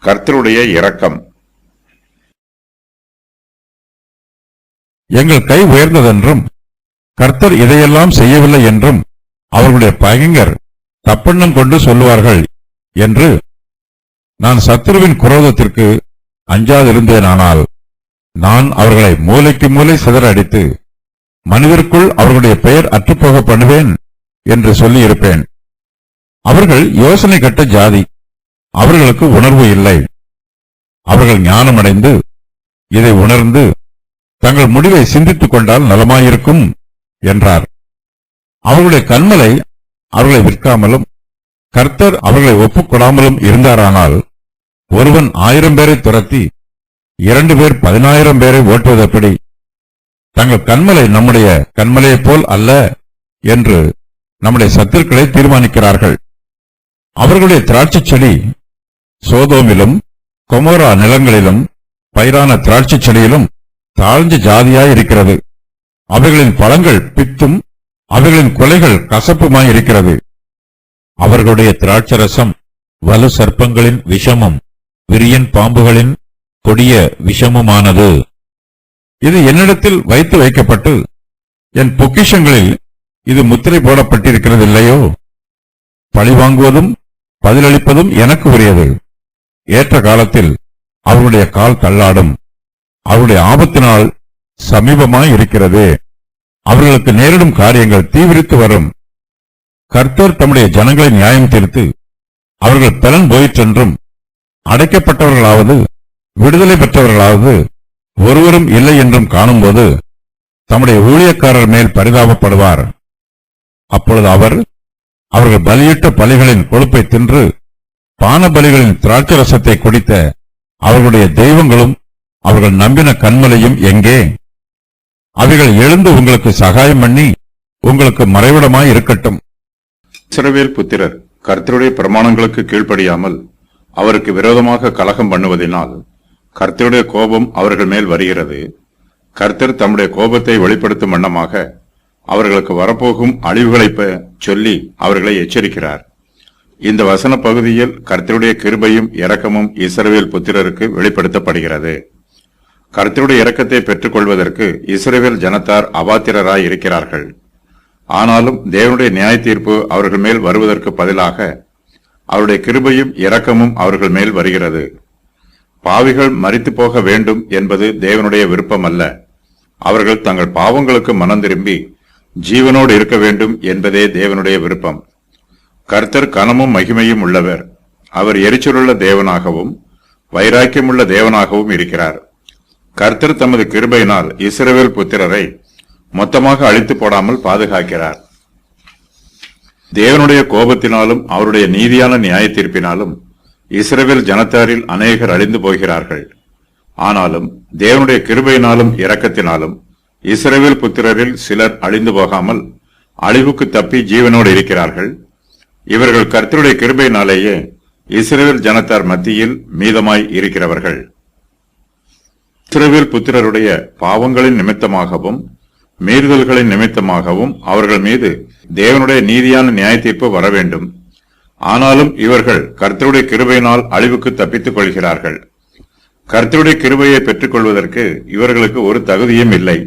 கர்த்தருடைய இரக்கம். எங்கள் கை உயர்ந்ததென்றும் கர்த்தர் இதையெல்லாம் செய்யவில்லை என்றும் அவர்களுடைய பகைஞர் தப்பெண்ணம் கொண்டு சொல்லுவார்கள் என்று நான் சத்துருவின் குரோதத்திற்கு அஞ்சாதிருந்தேனானால் நான் அவர்களை மூலைக்கு மூலை சிதற அடித்து மனிதருக்குள் அவர்களுடைய பெயர் அற்றுப்போக பண்ணுவேன் என்று சொல்லியிருப்பேன். அவர்கள் யோசனை கட்ட ஜாதி, அவர்களுக்கு உணர்வு இல்லை. அவர்கள் ஞானமடைந்து இதை உணர்ந்து தங்கள் முடிவை சிந்தித்துக் கொண்டால் நலமாயிருக்கும் என்றார். அவர்களுடைய கண்மலை அவர்களை விற்காமலும் கர்த்தர் அவர்களை ஒப்புக்கொடாமலும் இருந்தாரானால் ஒருவன் 1000 பேரை துரத்தி 2 பேர் 10,000 பேரை ஓட்டுவதெப்படி? தங்கள் கண்மலை நம்முடைய கண்மலையைப் போல் அல்ல என்று நம்முடைய சத்துருக்களை தீர்மானிக்கிறார்கள். அவர்களுடைய திராட்சை செடி சோதோமிலும் கொமோரா நிலங்களிலும் பயிரான திராட்சை செடியிலும் தாழ்ந்த ஜாதியாயிருக்கிறது. அவைகளின் பழங்கள் பித்தும் அவைகளின் கொலைகள் கசப்புமாயிருக்கிறது. அவர்களுடைய திராட்சரசம் வலு சர்ப்பங்களின் விஷமும் விரியன் பாம்புகளின் கொடிய விஷமுமானது. இது என்னிடத்தில் வைத்து வைக்கப்பட்டு என் பொக்கிஷங்களில் இது முத்திரை போடப்பட்டிருக்கிறதில்லையோ? பழிவாங்குவதும் பதிலளிப்பதும் எனக்கு உரியது. ஏற்ற காலத்தில் அவருடைய கால் தள்ளாடும். அவருடைய ஆபத்து நாள் சமீபமாயிருக்கிறது. அவர்களுக்கு நேரிடும் காரியங்கள் தீவிரித்து வரும். கர்த்தர் தம்முடைய ஜனங்களை நியாயம் தீர்த்து அவர்கள் பலன் போயிற்றென்றும் அடைக்கப்பட்டவர்களாவது விடுதலை பெற்றவர்களாவது ஒருவரும் இல்லை என்றும் காணும்போது தம்முடைய ஊழியக்காரர் மேல் பரிதாபப்படுவார். அப்பொழுது அவர்கள் பலியிட்ட பலிகளின் கொழுப்பை தின்று பான பலிகளின் திராட்சரசத்தை குடித்த அவர்களுடைய தெய்வங்களும் அவர்கள் நம்பின கண்மலையும் எங்கே? அவைகள் எழுந்து உங்களுக்கு சகாயம் பண்ணி உங்களுக்கு மறைவிடமாய் இருக்கட்டும். இஸ்ரவேல் புத்திரர் கர்த்தருடைய பிரமாணங்களுக்கு கீழ்ப்படியாமல் அவருக்கு விரோதமாக கலகம் பண்ணுவதனால் கர்த்தருடைய கோபம் அவர்கள் மேல் வருகிறது. கர்த்தர் தம்முடைய கோபத்தை வெளிப்படுத்தும் வண்ணமாக அவர்களுக்கு வரப்போகும் அழிவுகளை சொல்லி அவர்களை எச்சரிக்கிறார். இந்த வசன பகுதியில் கர்த்தருடைய கிருபையும் இரக்கமும் இஸ்ரவேல் புத்திரருக்கு வெளிப்படுத்தப்படுகிறது. கர்த்தருடைய இரக்கத்தை பெற்றுக் கொள்வதற்கு இஸ்ரவேல் ஜனத்தார் அபாத்திரராய் இருக்கிறார்கள். ஆனாலும் தேவனுடைய நியாய தீர்ப்பு அவர்கள் மேல் வருவதற்கு பதிலாக அவருடைய கிருபையும் இரக்கமும் அவர்கள் மேல் வருகிறது. பாவிகள் மரித்து போக வேண்டும் என்பது தேவனுடைய விருப்பம் அல்ல. அவர்கள் தங்கள் பாவங்களுக்கு மனம் திரும்பி ஜீவனோடு இருக்க வேண்டும் என்பதே தேவனுடைய விருப்பம். கர்த்தர் கனமும் மகிமையும் உள்ளவர். அவர் எரிச்சலுள்ள தேவனாகவும் வைராக்கியமுள்ள தேவனாகவும் இருக்கிறார். கர்த்தர் தமது கிருபையினால் இஸ்ரவேல் புத்திரரை மொத்தமாக அழித்து போடாமல் பாதுகாக்கிறார். தேவனுடைய கோபத்தினாலும் அவருடைய நீதியான நியாய தீர்ப்பினாலும் இஸ்ரவேல் ஜனத்தாரில் அநேகர் அழிந்து போகிறார்கள். ஆனாலும் தேவனுடைய கிருபையினாலும் இரக்கத்தினாலும் இஸ்ரவேல் புத்திரரில் சிலர் அழிந்து போகாமல் அழிவுக்கு தப்பி ஜீவனோடு இருக்கிறார்கள். இவர்கள் கர்த்தருடைய கிருபையினாலேயே இஸ்ரவேல் ஜனத்தார் மத்தியில் மீதமாய் இருக்கிறவர்கள். இஸ்ரவேல் புத்திரருடைய பாவங்களின் நிமித்தமாகவும் மீறுதல்களின் நிமித்தமாகவும் அவர்கள் மீது தேவனுடைய நீதியான நியாய தீர்ப்பு வர வேண்டும். ஆனாலும் இவர்கள் கர்த்தருடைய கிருபையினால் அழிவுக்கு தப்பித்துக் கொள்கிறார்கள். கர்த்தருடைய கிருபையை பெற்றுக் கொள்வதற்கு இவர்களுக்கு ஒரு தகுதியும் இல்லை.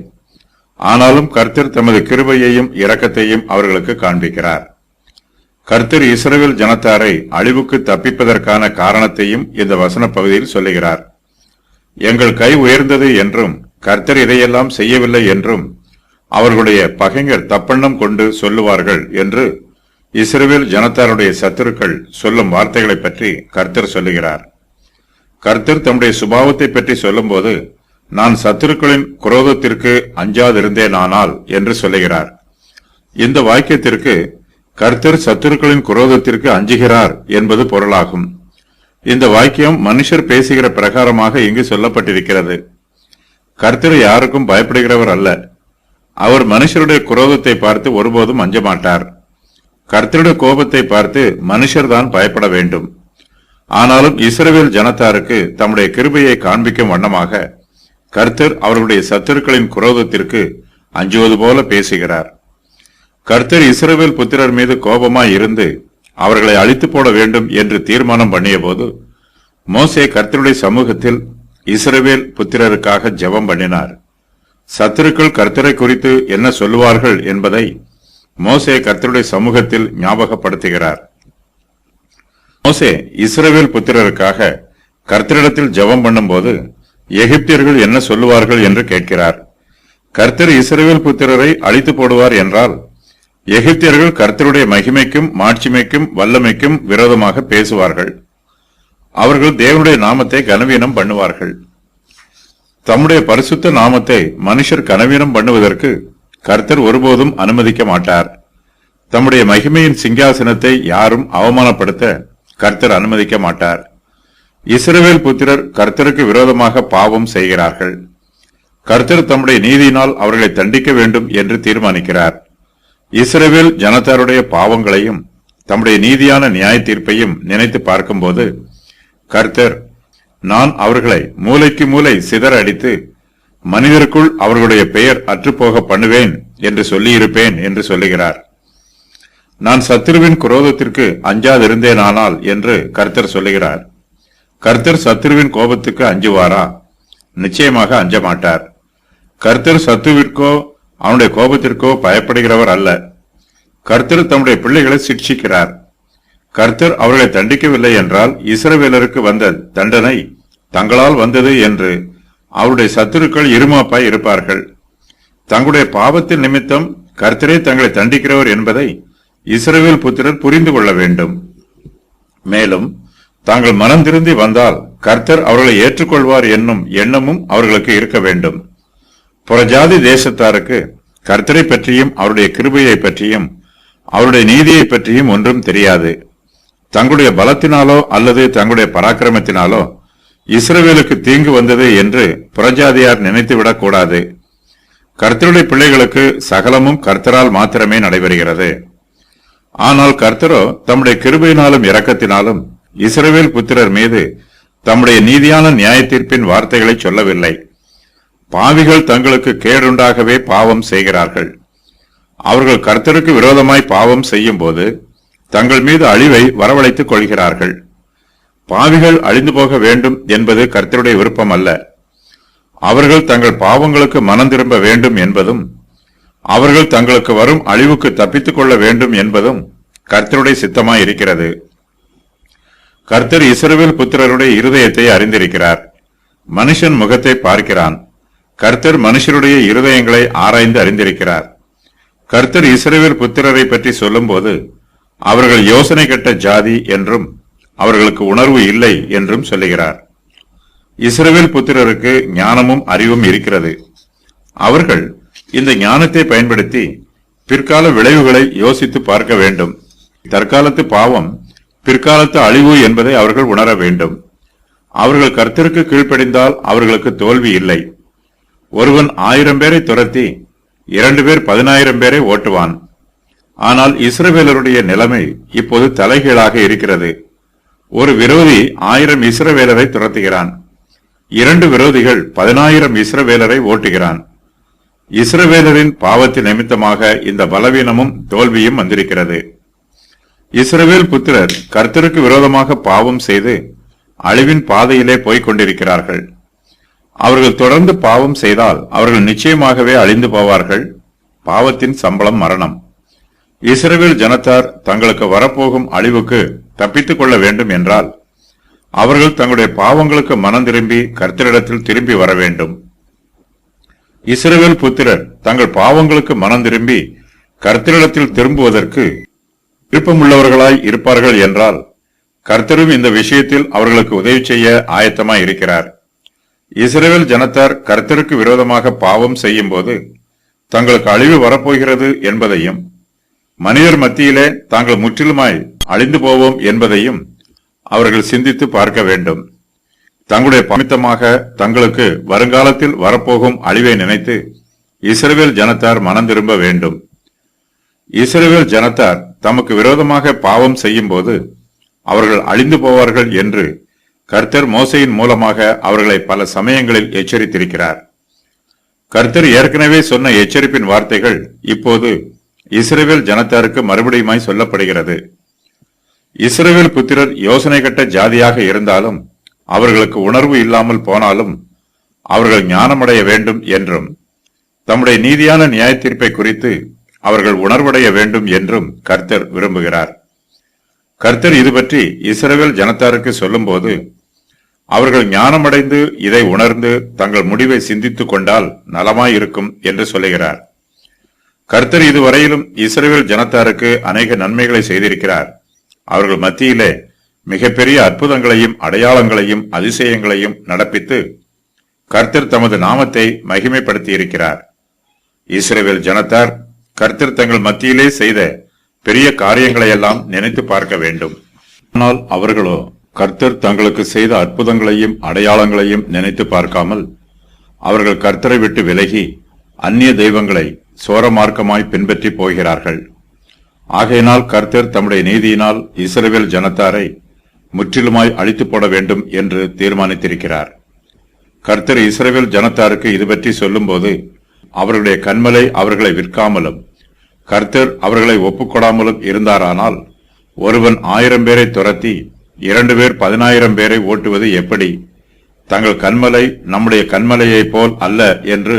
ஆனாலும் கர்த்தர் தமது கிருபையையும் இரக்கத்தையும் அவர்களுக்கு காண்பிக்கிறார். கர்த்தர் இஸ்ரவேல் ஜனத்தாரை அழிவுக்கு தப்பிப்பதற்கான காரணத்தையும் இந்த வசன பகுதியில் சொல்லுகிறார். எங்கள் கை உயர்ந்தது என்றும் கர்த்தர் இதையெல்லாம் செய்யவில்லை என்றும் அவர்களுடைய பகைஞர் தப்பெண்ணம் கொண்டு சொல்லுவார்கள் என்று இஸ்ரவேல் ஜனத்தாருடைய சத்துருக்கள் சொல்லும் வார்த்தைகளை பற்றி கர்த்தர் சொல்லுகிறார். கர்த்தர் தம்முடைய சுபாவத்தை பற்றி சொல்லும்போது நான் சத்துருக்களின் குரோதத்திற்கு அஞ்சாதிருந்தேனானால் என்று சொல்லுகிறார். இந்த வாக்கியத்திற்கு கர்த்தர் சத்துருக்களின் குரோதத்திற்கு அஞ்சுகிறார் என்பது பொருளாகும். இந்த வாக்கியம் மனுஷர் பேசுகிற பிரகாரமாக இங்கு சொல்லப்பட்டிருக்கிறது. கர்த்தர் யாருக்கும் பயப்படுகிறவர் அல்ல. அவர் மனுஷருடைய குரோதத்தை பார்த்து ஒருபோதும் அஞ்ச மாட்டார். கர்த்தருடைய கோபத்தை பார்த்து மனுஷர் தான் பயப்பட வேண்டும். ஆனாலும் இஸ்ரவேல் ஜனத்தாருக்கு தம்முடைய கிருபையை காண்பிக்கும் வண்ணமாக கர்த்தர் அவர்களுடைய சத்துருக்களின் குரோதத்திற்கு அஞ்சுவது போல பேசுகிறார். கர்த்தர் இஸ்ரவேல் புத்திரர் மீது கோபமாய் இருந்து அவர்களை அழித்து போட வேண்டும் என்று தீர்மானம் பண்ணிய போது மோசே கர்த்தருடைய சமூகத்தில் இஸ்ரவேல் புத்திரருக்காக ஜெபம் பண்ணினார். சத்துருக்கள் கர்த்தரை குறித்து என்ன சொல்லுவார்கள் என்பதை மோசே கர்த்தருடைய சமூகத்தில் ஞாபகப்படுத்துகிறார். மோசே இஸ்ரவேல் புத்திரருக்காக கர்த்தரிடத்தில் ஜெபம் பண்ணும்போது எகிப்தியர்கள் என்ன சொல்லுவார்கள் என்று கேட்கிறார். கர்த்தர் இஸ்ரவேல் புத்திரரை அழித்து போடுவார் என்றால் எகிப்தியர்கள் கர்த்தருடைய மகிமைக்கும் மாட்சிமைக்கும் வல்லமைக்கும் விரோதமாக பேசுவார்கள். அவர்கள் தேவனுடைய நாமத்தை கனவீனம் பண்ணுவார்கள். தம்முடைய பரிசுத்த நாமத்தை மனுஷர் கனவீனம் பண்ணுவதற்கு கர்த்தர் ஒருபோதும் அனுமதிக்க மாட்டார். தம்முடைய மகிமையின் சிங்காசனத்தை யாரும் அவமானப்படுத்த கர்த்தர் அனுமதிக்க மாட்டார். இஸ்ரவேல் புத்திரர் கர்த்தருக்கு விரோதமாக பாவம் செய்கிறார்கள். கர்த்தர் தம்முடைய நீதியினால் அவர்களை தண்டிக்க வேண்டும் என்று தீர்மானிக்கிறார். இஸ்ரவேல் ஜனத்தாருடைய பாவங்களையும் தம்முடைய நீதியான நியாய தீர்ப்பையும் நினைத்து பார்க்கும்போது கர்த்தர், நான் அவர்களை மூலைக்கு மூலை சிதற அடித்து மனிதருக்குள் அவர்களுடைய பெயர் அற்றுப்போக பண்ணுவேன் என்று சொல்லியிருப்பேன் என்று சொல்லுகிறார். நான் சத்துருவின் குரோதத்திற்கு அஞ்சாதிருந்தேனானால் என்று கர்த்தர் சொல்லுகிறார். கர்த்தர் சத்துருவின் கோபத்துக்கு அஞ்சுவாரா? நிச்சயமாக அஞ்ச மாட்டார். கர்த்தர் சத்துருவிற்கோ அவனுடைய கோபத்திற்கோ பயப்படுகிறவர் அல்ல. கர்த்தர் தம்முடைய பிள்ளைகளை சிக்ஷிக்கிறார். கர்த்தர் அவர்களை தண்டிக்கவில்லை என்றால் இஸ்ரவேலருக்கு வந்த தண்டனை தங்களால் வந்தது என்று அவருடைய சத்துருக்கள் இருமாப்பாய் இருப்பார்கள். தங்களுடைய பாவத்தின் நிமித்தம் கர்த்தரே தங்களை தண்டிக்கிறவர் என்பதை இஸ்ரவேல் புத்திரர் புரிந்து கொள்ள வேண்டும். மேலும் தாங்கள் மனம் திருந்தி வந்தால் கர்த்தர் அவர்களை ஏற்றுக்கொள்வார் என்னும் எண்ணமும் அவர்களுக்கு இருக்க வேண்டும். புறஜாதி தேசத்தாருக்கு கர்த்தரை பற்றியும் அவருடைய கிருபையை பற்றியும் அவருடைய நீதியை பற்றியும் ஒன்றும் தெரியாது. தங்களுடைய பலத்தினாலோ அல்லது தங்களுடைய பராக்கிரமத்தினாலோ இஸ்ரவேலுக்கு தீங்கு வந்தது என்று புறஜாதியார் நினைத்துவிடக் கூடாது. கர்த்தருடைய பிள்ளைகளுக்கு சகலமும் கர்த்தரால் மாத்திரமே நடைபெறுகிறது. ஆனால் கர்த்தரோ தம்முடைய கிருபையினாலும் இரக்கத்தினாலும் இஸ்ரவேல் புத்திரர் மீது தம்முடைய நீதியான நியாய தீர்ப்பின் வார்த்தைகளை சொல்லவில்லை. பாவிகள் தங்களுக்கு கேடுண்டாகவே பாவம் செய்கிறார்கள். அவர்கள் கர்த்தருக்கு விரோதமாய் பாவம் செய்யும் போது தங்கள் மீது அழிவை வரவழைத்துக் கொள்கிறார்கள். பாவிகள் அழிந்து போக வேண்டும் என்பது கர்த்தருடைய விருப்பம் அல்ல. அவர்கள் தங்கள் பாவங்களுக்கு மனம் திரும்ப வேண்டும் என்பதும் அவர்கள் தங்களுக்கு வரும் அழிவுக்கு தப்பித்துக் கொள்ள வேண்டும் என்பதும் கர்த்தருடைய சித்தமாய் இருக்கிறது. கர்த்தர் இஸ்ரவேல் புத்திரருடைய இருதயத்தை அறிந்திருக்கிறார். மனுஷன் முகத்தை பார்க்கிறான். கர்த்தர் மனுஷருடைய இருதயங்களை ஆராய்ந்து அறிந்திருக்கிறார். கர்த்தர் இஸ்ரவேல் புத்திரரை பற்றி சொல்லும்போது அவர்கள் யோசனை கெட்ட ஜாதி என்றும் அவர்களுக்கு உணர்வு இல்லை என்றும் சொல்லுகிறார். இஸ்ரவேல் புத்திரருக்கு ஞானமும் அறிவும் இருக்கிறது. அவர்கள் இந்த ஞானத்தை பயன்படுத்தி பிற்கால விளைவுகளை யோசித்து பார்க்க வேண்டும். தற்காலத்து பாவம் பிற்காலத்து அழிவு என்பதை அவர்கள் உணர வேண்டும். அவர்கள் கர்த்தருக்கு கீழ்ப்படிந்தால் அவர்களுக்கு தோல்வி இல்லை. ஒருவன் 1000 பேரை துரத்தி 2 பேர் 10,000 பேரை ஓட்டுவான். ஆனால் இஸ்ரவேலருடைய நிலைமை இப்போது தலைகீழாக இருக்கிறது. ஒரு விரோதி 1000 இஸ்ரவேலரை துரத்துகிறான். 2 விரோதிகள் 10,000 இஸ்ரவேலரை ஓட்டுகிறான். இஸ்ரவேலரின் பாவத்தின் நிமித்தமாக இந்த பலவீனமும் தோல்வியும் வந்திருக்கிறது. இஸ்ரவேல் புத்திரர் கர்த்தருக்கு விரோதமாக பாவம் செய்து அழிவின் பாதையிலே போய்க் கொண்டிருக்கிறார்கள். அவர்கள் தொடர்ந்து பாவம் செய்தால் அவர்கள் நிச்சயமாகவே அழிந்து போவார்கள். பாவத்தின் சம்பளம் மரணம். இஸ்ரவேல் ஜனத்தார் தங்களுக்கு வரப்போகும் அழிவுக்கு தப்பித்துக் கொள்ள வேண்டும் என்றால் அவர்கள் தங்களுடைய பாவங்களுக்கு மனம் திரும்பி கர்த்தரிடத்தில் திரும்பி வர வேண்டும். இஸ்ரவேல் புத்திரர் தங்கள் பாவங்களுக்கு மனம் திரும்பி கர்த்தரிடத்தில் திரும்புவதற்கு விருப்பமுள்ளவர்களாய் இருப்பார்கள் என்றால் கர்த்தரும் இந்த விஷயத்தில் அவர்களுக்கு உதவி செய்ய ஆயத்தமாய் இருக்கிறார். இஸ்ரவேல் ஜனத்தார் கர்த்தருக்கு விரோதமாக பாவம் செய்யும் போது தங்களுக்கு அழிவு வரப்போகிறது என்பதையும் மனிதர் மத்தியிலே தாங்கள் முற்றிலுமாய் அழிந்து போவோம் என்பதையும் அவர்கள் சிந்தித்து பார்க்க வேண்டும். தங்களுடைய பமித்தமாக தங்களுக்கு வருங்காலத்தில் வரப்போகும் அழிவை நினைத்து இஸ்ரவேல் ஜனத்தார் மனம் திரும்ப வேண்டும். இஸ்ரவேல் ஜனத்தார் தமக்கு விரோதமாக பாவம் செய்யும் போது அவர்கள் அழிந்து போவார்கள் என்று கர்த்தர் மோசையின் மூலமாக அவர்களை பல சமயங்களில் எச்சரித்திருக்கிறார். கர்த்தர் ஏற்கனவே சொன்ன எச்சரிப்பின் வார்த்தைகள் இப்போது இஸ்ரவேல் ஜனத்தாருக்கு மறுபடியுமாய் சொல்லப்படுகிறது. இஸ்ரவேல் புத்திரர் யோசனை கட்ட ஜாதியாக இருந்தாலும் அவர்களுக்கு உணர்வு இல்லாமல் போனாலும் அவர்கள் ஞானமடைய வேண்டும் என்றும், தம்முடைய நீதியான நியாய தீர்ப்பை குறித்து அவர்கள் உணர்வடைய வேண்டும் என்றும் கர்த்தர் விரும்புகிறார். கர்த்தர் இது பற்றி இஸ்ரவேல் ஜனத்தாருக்கு சொல்லும்போது, அவர்கள் ஞானமடைந்து இதை உணர்ந்து தங்கள் முடிவை சிந்தித்துக் கொண்டால் நலமாயிருக்கும் என்று சொல்லுகிறார். கர்த்தர் இதுவரையிலும் இஸ்ரவேல் ஜனத்தாருக்கு அநேக நன்மைகளை செய்திருக்கிறார். அவர்கள் மத்தியிலே மிகப்பெரிய அற்புதங்களையும் அடையாளங்களையும் அதிசயங்களையும் நடப்பித்து கர்த்தர் தமது நாமத்தை மகிமைப்படுத்தி இருக்கிறார். இஸ்ரவேல் ஜனத்தார் கர்த்தர் தங்கள் மத்தியிலே செய்த பெரிய காரியங்களையெல்லாம் நினைத்து பார்க்க வேண்டும். ஆனால் அவர்களோ கர்த்தர் தங்களுக்கு செய்த அற்புதங்களையும் அடையாளங்களையும் நினைத்து பார்க்காமல் அவர்கள் கர்த்தரை விட்டு விலகி அந்நிய தெய்வங்களை சோரமார்க்கமாய் பின்பற்றி போகிறார்கள். ஆகையினால் கர்த்தர் தம்முடைய நீதியினால் இஸ்ரவேல் ஜனத்தாரை முற்றிலுமாய் அழித்து போட வேண்டும் என்று தீர்மானித்திருக்கிறார். கர்த்தர் இஸ்ரவேல் ஜனத்தாருக்கு இது பற்றி சொல்லும்போது, அவர்களுடைய கன்மலை அவர்களை விற்காமலும் கர்த்தர் அவர்களை ஒப்புக்கொடாமலும் இருந்தாரானால், ஒருவன் 1000 பேரை துரத்தி 2 பேர் 10,000 பேரை ஓட்டுவது எப்படி? தங்கள் கன்மலை நம்முடைய கன்மலையைப் போல் அல்ல என்று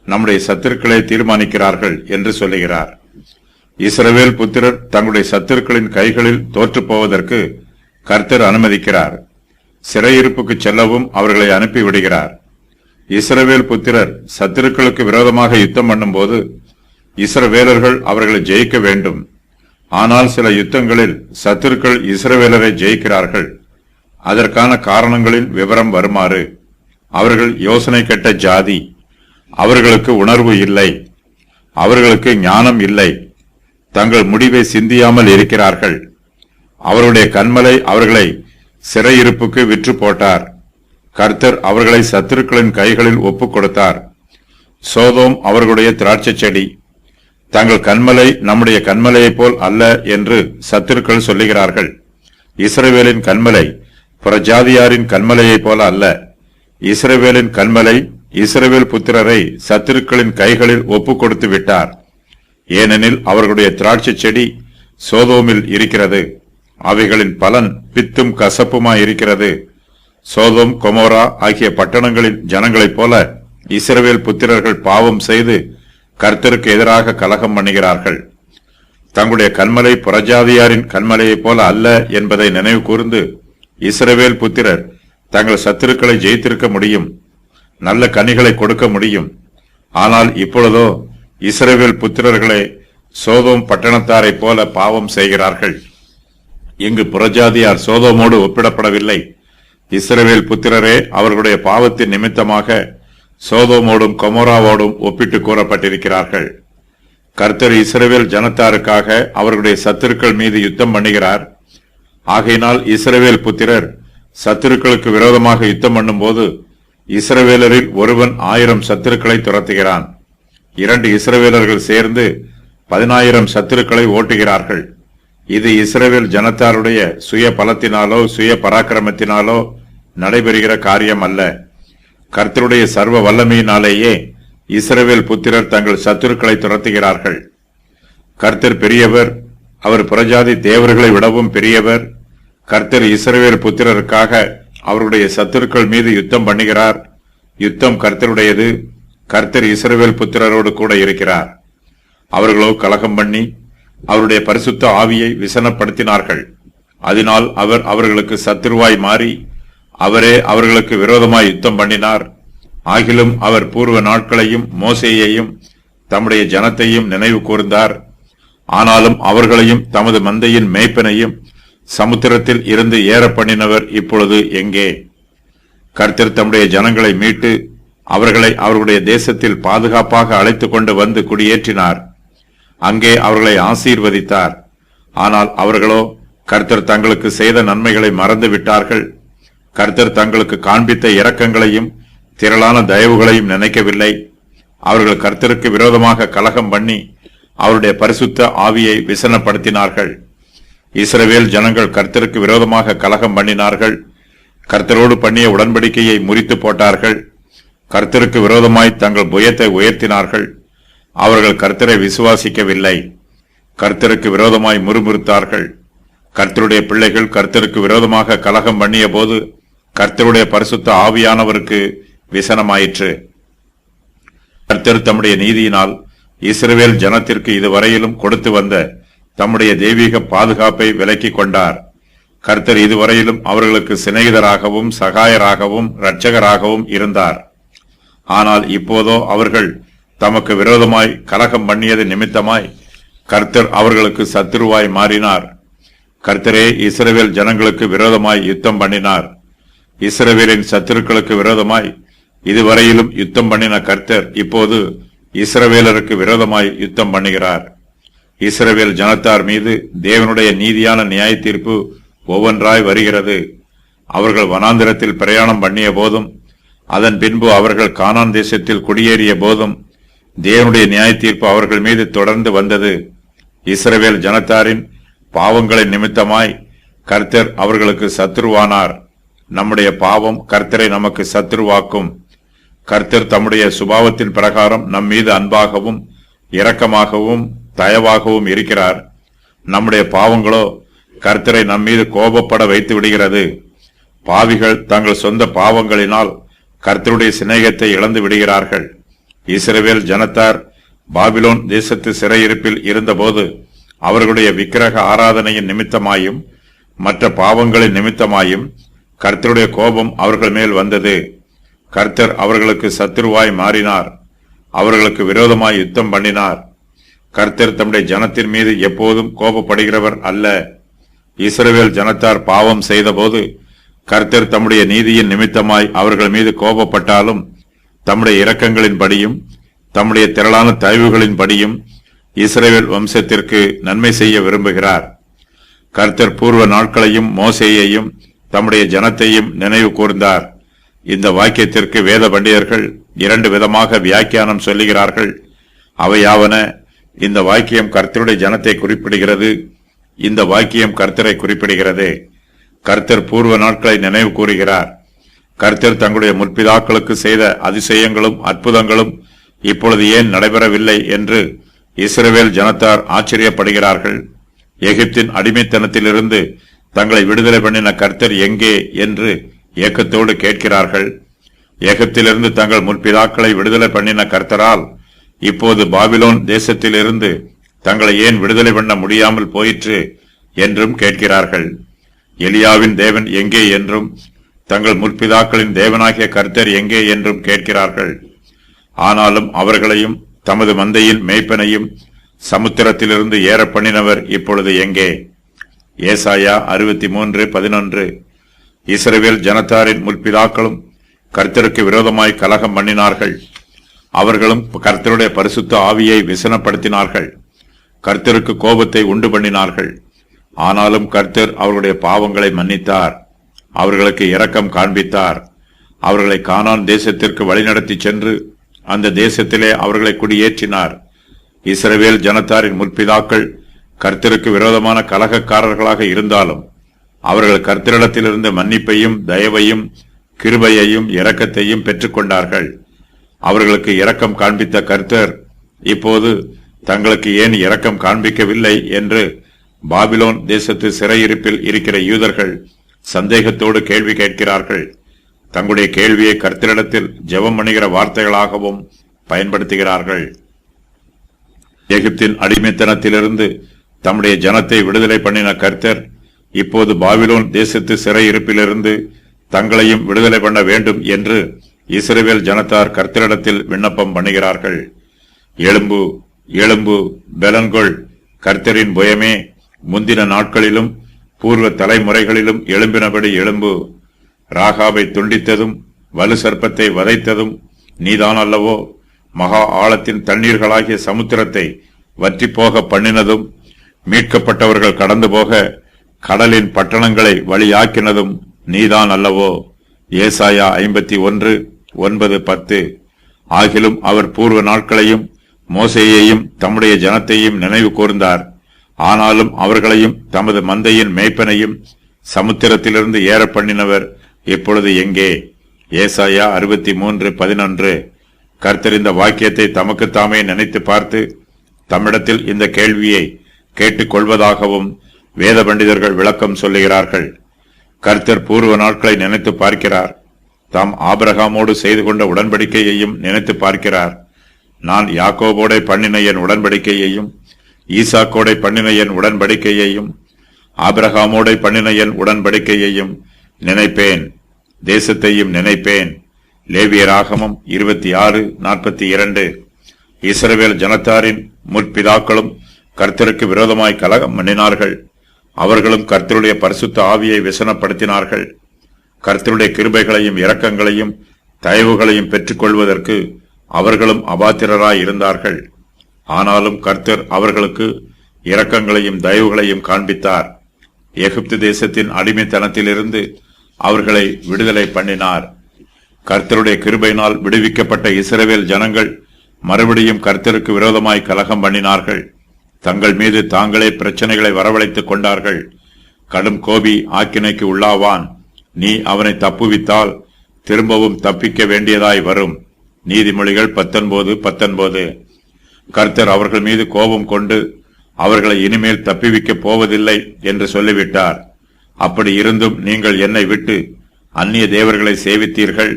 நம்முடைய சத்துருக்களை தீர்மானிக்கிறார்கள் என்று சொல்லுகிறார். இஸ்ரவேல் புத்திரர் தங்களுடைய சத்துருக்களின் கைகளில் தோற்று போவதற்கு கர்த்தர் அனுமதிக்கிறார். சிறையிருப்புக்கு செல்லவும் அவர்களை அனுப்பி விடுகிறார். இஸ்ரவேல் புத்திரர் சத்துருக்களுக்கு விரோதமாக யுத்தம் பண்ணும்போது இஸ்ரவேலர்கள் அவர்களை ஜெயிக்க வேண்டும். ஆனால் சில யுத்தங்களில் சத்துருக்கள் இஸ்ரவேலரை ஜெயிக்கிறார்கள். அதற்கான காரணங்களின் விவரம் வருமாறு: அவர்கள் யோசனை கெட்ட ஜாதி, அவர்களுக்கு உணர்வு இல்லை, அவர்களுக்கு ஞானம் இல்லை, தங்கள் முடிவை சிந்தியாமல் இருக்கிறார்கள். அவருடைய கன்மலை அவர்களை சிறையிருப்புக்கு விற்று போட்டார். கர்த்தர் அவர்களை சத்துருக்களின் கைகளில் ஒப்புக் கொடுத்தார். சோதோம் அவர்களுடைய திராட்சை செடி. தங்கள் கன்மலை நம்முடைய கன்மலையைப் போல் அல்ல என்று சத்துருக்கள் சொல்லுகிறார்கள். இஸ்ரவேலின் கன்மலை புறஜாதியாரின் கன்மலையைப் போல அல்ல. இஸ்ரவேலின் கன்மலை இஸ்ரவேல் புத்திரரை சத்துருக்களின் கைகளில் ஒப்புக் கொடுத்து விட்டார். ஏனெனில் அவர்களுடைய திராட்சை செடி சோதோமில் இருக்கிறது. அவைகளின் பலன் பித்தும் கசப்புமாயிருக்கிறது. சோதோம் கொமோரா ஆகிய பட்டணங்களின் ஜனங்களைப் போல இஸ்ரவேல் புத்திரர்கள் பாவம் செய்து கர்த்தருக்கு எதிராக கலகம் பண்ணுகிறார்கள். தங்களுடைய கன்மலை புறஜாதியாரின் கன்மலையைப் போல அல்ல என்பதை நினைவு கூர்ந்து இஸ்ரவேல் புத்திரர் தங்கள் சத்துருக்களை ஜெயித்திருக்க முடியும், நல்ல கனிகளை கொடுக்க முடியும். ஆனால் இப்பொழுதோ இஸ்ரவேல் புத்திரர்களே சோதோம் பட்டணத்தாரைப் போல பாவம் செய்கிறார்கள். இங்கு புறஜாதியார் சோதோமோடு ஒப்பிடப்படவில்லை. இஸ்ரவேல் புத்திரரே அவர்களுடைய பாவத்தின் நிமித்தமாக சோதோமோடும் கொமோராவோடும் ஒப்பிட்டு கூறப்பட்டிருக்கிறார்கள். கர்த்தர் இஸ்ரவேல் ஜனத்தாருக்காக அவர்களுடைய சத்துருக்கள் மீது யுத்தம் பண்ணுகிறார். ஆகையினால் இஸ்ரவேல் புத்திரர் சத்துருக்களுக்கு விரோதமாக யுத்தம் பண்ணும்போது இஸ்ரவேலரில் ஒருவன் 1000 சத்துருக்களை துரத்துகிறான். 2 இஸ்ரவேலர்கள் சேர்ந்து 10,000 சத்துருக்களை ஓட்டுகிறார்கள். இது இஸ்ரவேல் ஜனத்தாருடைய சுய பலத்தினாலோ சுய பராக்கிரமத்தினாலோ நடைபெறுகிற காரியம் அல்ல. கர்த்தருடைய சர்வ வல்லமையினாலேயே இஸ்ரவேல் புத்திரர் தங்கள் சத்துருக்களை துரத்துகிறார்கள். கர்த்தர் பெரியவர், அவர் புறஜாதி தேவர்களை விடவும் பெரியவர். கர்த்தர் இஸ்ரவேல் புத்திரருக்காக அவருடைய சத்துருக்கள் மீது யுத்தம் பண்ணுகிறார். யுத்தம் கர்த்தருடையது. கர்த்தர் இஸ்ரவேல் புத்திரரோடு கூட இருக்கிறார். அவர்களோ கலகம் பண்ணி அவருடைய பரிசுத்த ஆவியை விசனப்படுத்தினார்கள். அதனால் அவர் அவர்களுக்கு சத்துருவாய் மாறி அவரே அவர்களுக்கு விரோதமாய் யுத்தம் பண்ணினார். ஆகிலும் அவர் பூர்வ நாட்களையும் மோசேயையும் தம்முடைய ஜனத்தையும் நினைவு கூர்ந்தார். ஆனாலும் அவர்களையும் தமது மந்தையின் மேய்ப்பனையும் சமுத்திரத்தில் இருந்து ஏற பண்ணினவர் இப்பொழுது எங்கே? கர்த்தர் தம்முடைய ஜனங்களை மீட்டு அவர்களை அவர்களுடைய தேசத்தில் பாதுகாப்பாக அழைத்து கொண்டு வந்து குடியேற்றினார். அங்கே அவர்களை ஆசீர்வதித்தார். ஆனால் அவர்களோ கர்த்தர் தங்களுக்கு செய்த நன்மைகளை மறந்து விட்டார்கள். கர்த்தர் தங்களுக்கு காண்பித்த இரக்கங்களையும் திரளான தயவுகளையும் நினைக்கவில்லை. அவர்கள் கர்த்தருக்கு விரோதமாக கலகம் பண்ணி அவருடைய பரிசுத்த ஆவியை விசனப்படுத்தினார்கள். இஸ்ரவேல் ஜனங்கள் கர்த்தருக்கு விரோதமாக கலகம் பண்ணினார்கள். கர்த்தரோடு பண்ணிய உடன்படிக்கையை முறித்து போட்டார்கள். கர்த்தருக்கு விரோதமாய் தங்கள் புயத்தை உயர்த்தினார்கள். அவர்கள் கர்த்தரை விசுவாசிக்கவில்லை. கர்த்தருக்கு விரோதமாய் முறுமுறுத்தார்கள். கர்த்தருடைய பிள்ளைகள் கர்த்தருக்கு விரோதமாக கலகம் பண்ணிய போது கர்த்தருடைய பரிசுத்த ஆவியானவருக்கு விசனமாயிற்று. கர்த்தர் தம்முடைய நீதியினால் இஸ்ரவேல் ஜனத்திற்கு இதுவரையிலும் கொடுத்து வந்த தம்முடைய தெய்வீக பாதுகாப்பை விலக்கிக் கொண்டார். கர்த்தர் இதுவரையிலும் அவர்களுக்கு சிநேகிதராகவும் சகாயராகவும் இரட்சகராகவும் இருந்தார். ஆனால் இப்போதோ அவர்கள் தமக்கு விரோதமாய் கலகம் பண்ணியது நிமித்தமாய் கர்த்தர் அவர்களுக்கு சத்துருவாய் மாறினார். கர்த்தரே இஸ்ரவேல் ஜனங்களுக்கு விரோதமாய் யுத்தம் பண்ணினார். இஸ்ரவேலின் சத்துருக்களுக்கு விரோதமாய் இதுவரையிலும் யுத்தம் பண்ணின கர்த்தர் இப்போது இஸ்ரவேலருக்கு விரோதமாய் யுத்தம் பண்ணுகிறார். இஸ்ரவேல் ஜனத்தார் மீது தேவனுடைய நீதியான நியாய தீர்ப்பு ஒவ்வொன்றாய் வருகிறது. அவர்கள் வனாந்திரத்தில் பிரயாணம் பண்ணிய போதும் அதன் பின்பு அவர்கள் கானான் தேசத்தில் குடியேறிய போதும் தேவனுடைய நியாய தீர்ப்பு அவர்கள் மீது தொடர்ந்து வந்தது. இஸ்ரவேல் ஜனத்தாரின் பாவங்களின் நிமித்தமாய் கர்த்தர் அவர்களுக்கு சத்துருவானார். நம்முடைய பாவம் கர்த்தரை நமக்கு சத்துருவாக்கும். கர்த்தர் தம்முடைய சுபாவத்தின் பிரகாரம் நம் மீது அன்பாகவும் இரக்கமாகவும் தயவாகவும் இருக்கிறார். நம்முடைய பாவங்களோ கர்த்தரை நம் மீது கோபப்பட வைத்து விடுகிறது. பாவிகள் தங்கள் சொந்த பாவங்களினால் கர்த்தருடைய சிநேகத்தை இழந்து விடுகிறார்கள். இஸ்ரவேல் ஜனத்தார் பாபிலோன் தேசத்து சிறையிருப்பில் இருந்தபோது அவர்களுடைய விக்கிரக ஆராதனையின் நிமித்தமாயும் மற்ற பாவங்களின் நிமித்தமாயும் கர்த்தருடைய கோபம் அவர்கள் மேல் வந்தது. கர்த்தர் அவர்களுக்கு சத்துருவாய் மாறினார். அவர்களுக்கு விரோதமாய் யுத்தம் பண்ணினார். கர்த்தர் தம்முடைய ஜனத்தின் மீது எப்போதும் கோபப்படுகிறவர் அல்ல. இஸ்ரவேல் ஜனத்தார் பாவம் செய்தபோது கர்த்தர் தம்முடைய நீதியின் நிமித்தமாய் அவர்கள் மீது கோபப்பட்டாலும் தம்முடைய இரக்கங்களின்படியும் தம்முடைய திரளான தயவுகளின்படியும் இஸ்ரவேல் வம்சத்திற்கு நன்மை செய்ய விரும்புகிறார். கர்த்தர் பூர்வ நாட்களையும் மோசேயையும் தம்முடைய ஜனத்தையும் நினைவு கூர்ந்தார். இந்த வாக்கியத்திற்கு வேத பண்டிதர்கள் இரண்டு விதமாக வியாக்கியானம் சொல்லுகிறார்கள். அவையாவன, இந்த வாக்கியம் கர்த்தருடைய ஜனத்தை குறிப்பிடுகிறது, இந்த வாக்கியம் கர்த்தரை குறிப்பிடுகிறது. கர்த்தர் பூர்வ நாட்களை நினைவு கூறுகிறார். கர்த்தர் தங்களுடைய முற்பிதாக்களுக்கு செய்த அதிசயங்களும் அற்புதங்களும் இப்பொழுது ஏன் நடைபெறவில்லை என்று இஸ்ரவேல் ஜனத்தார் ஆச்சரியப்படுகிறார்கள். எகிப்தின் அடிமைத்தனத்திலிருந்து தங்களை விடுதலை பண்ணின கர்த்தர் எங்கே என்று ஏக்கத்தோடு கேட்கிறார்கள். எகிப்திலிருந்து தங்கள் முற்பிதாக்களை விடுதலை பண்ணின கர்த்தரால் இப்போது பாபிலோன் தேசத்திலிருந்து தங்களை ஏன் விடுதலை பண்ண முடியாமல் போயிற்று என்றும் கேட்கிறார்கள். எலியாவின் தேவன் எங்கே என்றும் தங்கள் முற்பிதாக்களின் தேவனாகிய கர்த்தர் எங்கே என்றும் கேட்கிறார்கள். ஆனாலும் அவர்களையும் தமது மந்தையின் மேய்ப்பனையும் சமுத்திரத்திலிருந்து ஏற பண்ணினவர் இப்பொழுது எங்கே? ஏசாயா 63:11. இஸ்ரவேல் ஜனத்தாரின் முற்பிதாக்களும் கர்த்தருக்கு விரோதமாய் கலகம் பண்ணினார்கள். அவர்களும் கர்த்தருடைய பரிசுத்த ஆவியை விசனப்படுத்தினார்கள். கர்த்தருக்கு கோபத்தை உண்டு பண்ணினார்கள். ஆனாலும் கர்த்தர் அவர்களுடைய பாவங்களை மன்னித்தார். அவர்களுக்கு இரக்கம் காண்பித்தார். அவர்களை கானான் தேசத்திற்கு வழிநடத்தி சென்று அந்த தேசத்திலே அவர்களை குடியேற்றினார். இஸ்ரவேல் ஜனத்தாரின் முற்பிதாக்கள் கர்த்தருக்கு விரோதமான கலகக்காரர்களாக இருந்தாலும் அவர்கள் கர்த்தரிடத்திலிருந்து மன்னிப்பையும் தயவையும் கிருபையையும் இரக்கத்தையும் பெற்றுக்கொண்டார்கள். அவர்களுக்கு இரக்கம் காண்பித்த கர்த்தர் இப்போது தங்களுக்கு ஏன் இரக்கம் காண்பிக்கவில்லை என்று பாபிலோன் தேசத்து சிறையிருப்பில் இருக்கிற யூதர்கள் சந்தேகத்தோடு கேள்வி கேட்கிறார்கள். தங்களுடைய கேள்வியை கர்த்தரிடத்தில் ஜெபம் பண்ணுகிற வார்த்தைகளாகவும் பயன்படுத்துகிறார்கள். எகிப்தின் அடிமைத்தனத்திலிருந்து தம்முடைய ஜனத்தை விடுதலை பண்ணின கர்த்தர் இப்போது பாபிலோன் தேசத்து சிறையிருப்பிலிருந்து தங்களையும் விடுதலை பண்ண வேண்டும் என்று இஸ்ரவேல் ஜனத்தார் கர்த்தரிடத்தில் விண்ணப்பம் பண்ணுகிறார்கள். எழும்பு, எழும்பு, பெலன்கொள், கர்த்தரின் புயமே, முந்தின நாட்களிலும் பூர்வ தலைமுறைகளிலும் எழும்பினபடி எழும்பு. ராகாபை துண்டித்ததும் வலு சர்ப்பத்தை வதைத்ததும் நீதான் அல்லவோ? மகா ஆழத்தின் தண்ணீர்களாகிய சமுத்திரத்தை வற்றி போக பண்ணினதும் மீட்கப்பட்டவர்கள் கடந்து போக கடலின் பட்டணங்களை வழியாக்கினதும் நீதான் அல்லவோ? ஏசாயா 51:9-10. ஆகிலும் அவர் பூர்வ நாட்களையும் மோசேயையும் தம்முடைய ஜனத்தையும் நினைவு கூர்ந்தார். ஆனாலும் அவர்களையும் தமது மந்தையின் மேய்ப்பனையும் சமுத்திரத்திலிருந்து ஏற பண்ணினவர் இப்பொழுது எங்கே? ஏசாயா 63:11. கர்த்தர் இந்த வாக்கியத்தை தமக்குத்தாமே நினைத்து பார்த்து தம்மிடத்தில் இந்த கேள்வியை கேட்டுக் கொள்வதாகவும் வேத பண்டிதர்கள் விளக்கம் சொல்லுகிறார்கள். கர்த்தர் பூர்வ நாட்களை நினைத்து பார்க்கிறார். தாம் ஆபிரகாமோடு செய்து கொண்ட உடன்படிக்கையையும் நினைத்து பார்க்கிறார். நான் யாக்கோபோடே பண்ணின என் உடன்படிக்கையையும் ஈசாக்கோடை பண்ணின என் உடன்படிக்கையையும் ஆபிரகாமோடை பண்ணின என் உடன்படிக்கையையும் நினைப்பேன், தேசத்தையும் நினைப்பேன். லேவியராகமம் 26:42. இஸ்ரவேல் ஜனத்தாரின் முற்பிதாக்களும் கர்த்தருக்கு விரோதமாய் கலகம் பண்ணினார்கள். அவர்களும் கர்த்தருடைய பரிசுத்த ஆவியை விசனப்படுத்தினார்கள். கர்த்தருடைய கிருபைகளையும் இரக்கங்களையும் தயவுகளையும் பெற்றுக் கொள்வதற்கு அவர்களும் அபாத்திரராய் இருந்தார்கள். ஆனாலும் கர்த்தர் அவர்களுக்கு இரக்கங்களையும் தயவுகளையும் காண்பித்தார். எகிப்து தேசத்தின் அடிமைத்தனத்திலிருந்து அவர்களை விடுதலை பண்ணினார். கர்த்தருடைய கிருபையினால் விடுவிக்கப்பட்ட இஸ்ரவேல் ஜனங்கள் மறுபடியும் கர்த்தருக்கு விரோதமாய் கலகம் பண்ணினார்கள். தங்கள் மீது தாங்களே பிரச்சனைகளை வரவழைத்துக் கொண்டார்கள். கடும் கோபி ஆக்கினைக்கு உள்ளாவான். நீ அவனை தப்புவித்தால் திரும்பவும் தப்பிக்க வேண்டியதாய் வரும். நீதிமொழிகள் 19:19. கர்த்தர் அவர்கள் மீது கோபம் கொண்டு அவர்களை இனிமேல் தப்பிவிக்கப் போவதில்லை என்று சொல்லிவிட்டார். அப்படி இருந்தும் நீங்கள் என்னை விட்டு அந்நிய தேவர்களை சேவித்தீர்கள்.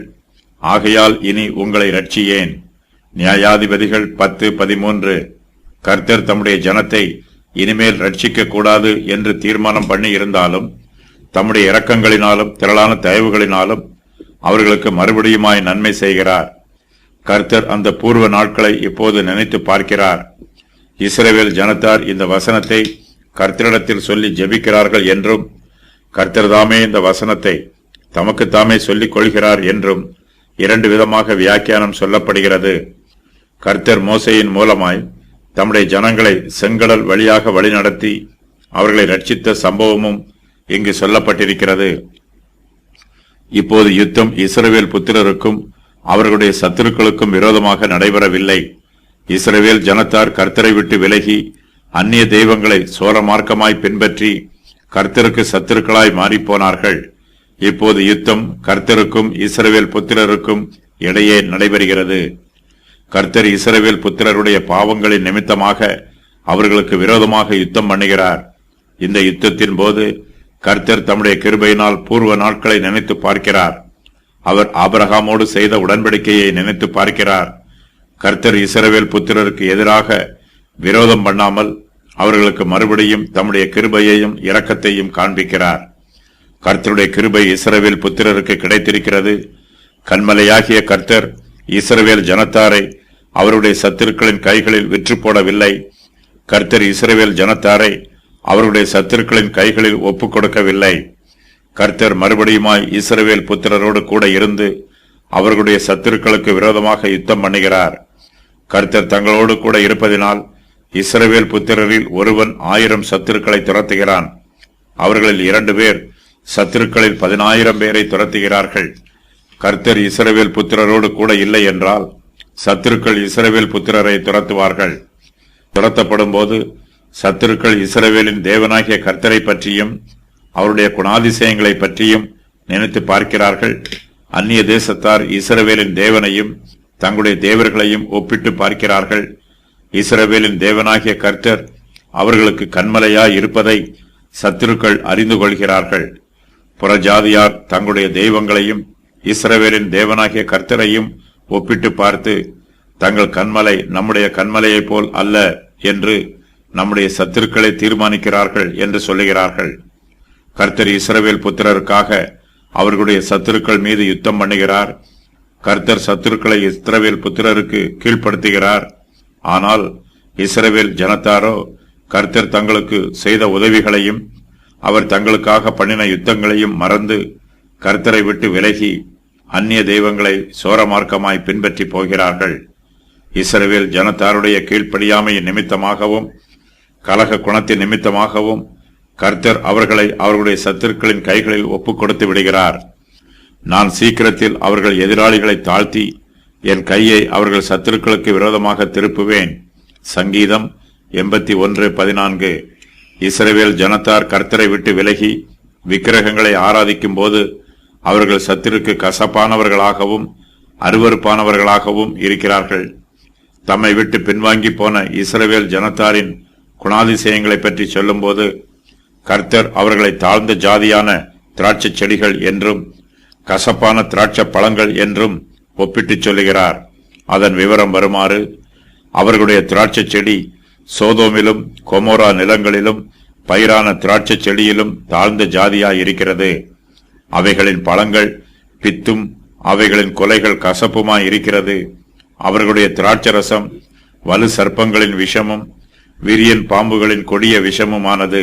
ஆகையால் இனி உங்களை ரட்சியேன். நியாயாதிபதிகள் 10:13. கர்த்தர் தம்முடைய ஜனத்தை இனிமேல் ரட்சிக்க கூடாது என்று தீர்மானம் பண்ணி இருந்தாலும் தம்முடைய இரக்கங்களினாலும் திரளான தயவுகளினாலும் அவர்களுக்கு மறுபடியுமாய் நன்மை செய்கிறார். கர்த்தர் அந்த பூர்வ நாட்களை இப்போது நினைத்து பார்க்கிறார். இஸ்ரவேல் ஜனத்தார் இந்த வசனத்தை கர்த்தரிடத்தில் சொல்லி ஜெபிக்கிறார்கள் என்றும் கர்த்தர் தாமே இந்த வசனத்தை தமக்குத்தாமே சொல்லிக் கொள்கிறார் என்றும் இரண்டு விதமாக வியாக்கியானம் சொல்லப்படுகிறது. கர்த்தர் மோசேயின் மூலமாய் தம்முடைய ஜனங்களை செங்கடல் வழியாக வழிநடத்தி அவர்களை ரட்சித்த சம்பவமும் இங்கு சொல்லப்பட்டிருக்கிறது. இப்போது யுத்தம் இஸ்ரவேல் புத்திரருக்கும் அவர்களுடைய சத்துருக்களுக்கும் விரோதமாக நடைபெறவில்லை. இஸ்ரவேல் ஜனத்தார் கர்த்தரை விட்டு விலகி அந்நிய தெய்வங்களை சோரமார்க்கமாய் பின்பற்றி கர்த்தருக்கு சத்துருக்களாய் மாறிப்போனார்கள். இப்போது யுத்தம் கர்த்தருக்கும் இஸ்ரவேல் புத்திரருக்கும் இடையே நடைபெறுகிறது. கர்த்தர் இஸ்ரவேல் புத்திரருடைய பாவங்களின் நிமித்தமாக அவர்களுக்கு விரோதமாக யுத்தம் பண்ணுகிறார். இந்த யுத்தத்தின் போது கர்த்தர் தம்முடைய கிருபையினால் பூர்வ நாட்களை நினைத்து பார்க்கிறார். அவர் ஆபிரகாமோடு செய்த உடன்படிக்கையை நினைத்து பார்க்கிறார். கர்த்தர் இஸ்ரவேல் புத்திரருக்கு எதிராக விரோதம் பண்ணாமல் அவர்களுக்கு மறுபடியும் தம்முடைய கிருபையையும் இரக்கத்தையும் காண்பிக்கிறார். கர்த்தருடைய கிருபை இஸ்ரவேல் புத்திரருக்கு கிடைத்திருக்கிறது. கன்மலையாகிய கர்த்தர் இஸ்ரவேல் ஜனத்தாரை அவருடைய சத்துருக்களின் கைகளில் விற்று போடவில்லை. கர்த்தர் இஸ்ரவேல் ஜனத்தாரை அவருடைய சத்துருக்களின் கைகளில் ஒப்புக் கொடுக்கவில்லை. கர்த்தர் மறுபடியுமாய் இஸ்ரவேல் புத்திரரோடு கூட இருந்து அவர்களுடைய சத்துருக்களுக்கு விரோதமாக யுத்தம் பண்ணுகிறார். கர்த்தர் தங்களோடு கூட இருப்பதினால் இஸ்ரவேல் புத்திரரில் ஒருவன் 1000 சத்துருக்களை துரத்துகிறான். அவர்களில் 2 பேர் சத்துருக்களில் 10,000 பேரை துரத்துகிறார்கள். கர்த்தர் இஸ்ரவேல் புத்திரரோடு கூட இல்லை என்றால் சத்துருக்கள் இஸ்ரவேல் புத்திரரை துரத்துவார்கள். துரத்தப்படும் போது சத்துருக்கள் இஸ்ரவேலின் தேவனாகிய கர்த்தரை பற்றியும் அவருடைய குணாதிசயங்களை பற்றியும் நினைத்து பார்க்கிறார்கள். அந்நிய தேசத்தார் இஸ்ரவேலின் தேவனையும் தங்களுடைய தேவர்களையும் ஒப்பிட்டு பார்க்கிறார்கள். இஸ்ரவேலின் தேவனாகிய கர்த்தர் அவர்களுக்கு கன்மலையாய் இருப்பதை சத்துருக்கள் அறிந்து கொள்கிறார்கள். புறஜாதியார் தங்களுடைய தெய்வங்களையும் இஸ்ரவேலின் தேவனாகிய கர்த்தரையும் ஒப்பிட்டு பார்த்து தங்கள் கன்மலை நம்முடைய கன்மலையைப் போல் அல்ல என்று நம்முடைய சத்துருக்களை தீர்மானிக்கிறார்கள் என்று சொல்லுகிறார்கள். கர்த்தர் இஸ்ரவேல் புத்திரருக்காக அவர்களுடைய சத்துருக்கள் மீது யுத்தம் பண்ணுகிறார். கர்த்தர் சத்துருக்களை இஸ்ரவேல் புத்திரருக்கு கீழ்ப்படுத்துகிறார். ஆனால் இஸ்ரவேல் ஜனத்தாரோ கர்த்தர் தங்களுக்கு செய்த உதவிகளையும் அவர் தங்களுக்காக பண்ணின யுத்தங்களையும் மறந்து கர்த்தரை விட்டு விலகி அந்நிய தெய்வங்களை சோரமார்க்கமாய் பின்பற்றி போகிறார்கள். இஸ்ரவேல் ஜனத்தாருடைய கீழ்ப்படியாமையின் நிமித்தமாகவும் கலக குணத்தின் நிமித்தமாகவும் கர்த்தர் அவர்களை அவர்களுடைய சத்துருக்களின் கைகளில் ஒப்புக் கொடுத்து விடுகிறார். நான் சீக்கிரத்தில் அவர்கள் எதிராளிகளை தாழ்த்தி என் கையை அவர்கள் சத்துருக்களுக்கு விரோதமாக திருப்புவேன். சங்கீதம் 81:14. இஸ்ரவேல் ஜனத்தார் கர்த்தரை விட்டு விலகி விக்கிரகங்களை ஆராதிக்கும் போது அவர்கள் சத்துருக்கு கசப்பானவர்களாகவும் அருவருப்பானவர்களாகவும் இருக்கிறார்கள். தம்மை விட்டு பின்வாங்கி போன இஸ்ரவேல் ஜனத்தாரின் குணாதிசயங்களை பற்றி சொல்லும் போது கர்த்தர் அவர்களை தாழ்ந்த ஜாதியான திராட்சை செடிகள் என்றும் கசப்பான திராட்சை பழங்கள் என்றும் ஒப்பிட்டுச் சொல்லுகிறார். அதன் விவரம் வருமாறு: அவர்களுடைய திராட்சை செடி சோதோமிலும் கொமோரா நிலங்களிலும் பயிரான திராட்சை செடியிலும் தாழ்ந்த ஜாதியாய் இருக்கிறது. அவைகளின் பழங்கள் பித்தும் அவைகளின் கொலைகள் கசப்புமாய் இருக்கிறது. அவர்களுடைய திராட்சரசம் வலு சர்ப்பங்களின் விஷமும் விரியன் பாம்புகளின் கொடிய விஷமுமானது.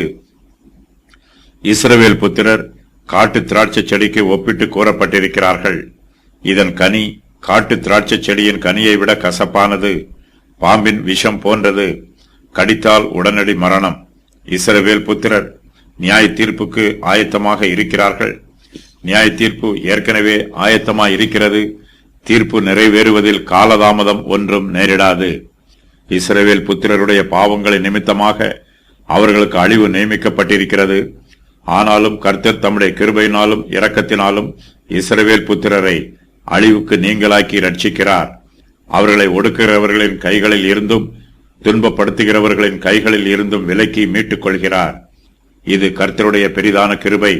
இஸ்ரவேல் புத்திரர் காட்டு திராட்சை செடிக்கு ஒப்பிட்டு கூறப்பட்டிருக்கிறார்கள். இதன் கனி காட்டு திராட்சை செடியின் கனியை விட கசப்பானது, பாம்பின் விஷம் போன்றது, கடித்தால் உடனடி மரணம். இஸ்ரவேல் புத்திரர் நியாய தீர்ப்புக்கு ஆயத்தமாக இருக்கிறார்கள். நியாய தீர்ப்பு ஏற்கனவே ஆயத்தமாய் இருக்கிறது. தீர்ப்பு நிறைவேறுவதில் காலதாமதம் ஒன்றும் நேரிடாது. இஸ்ரவேல் புத்திரருடைய பாவங்களின் நிமித்தமாக அவர்களுக்கு அழிவு நியமிக்கப்பட்டிருக்கிறது. ஆனாலும் கர்த்தர் தம்முடைய கிருபையினாலும் இரக்கத்தினாலும் இஸ்ரவேல் புத்திரரை அழிவுக்கு நீங்களாக்கி ரட்சிக்கிறார். அவர்களை ஒடுக்குகிறவர்களின் கைகளில் இருந்தும் துன்பப்படுத்துகிறவர்களின் கைகளில் இருந்தும் விலக்கி மீட்டுக் கொள்கிறார். இது கர்த்தருடைய பெரிதான கிருபை.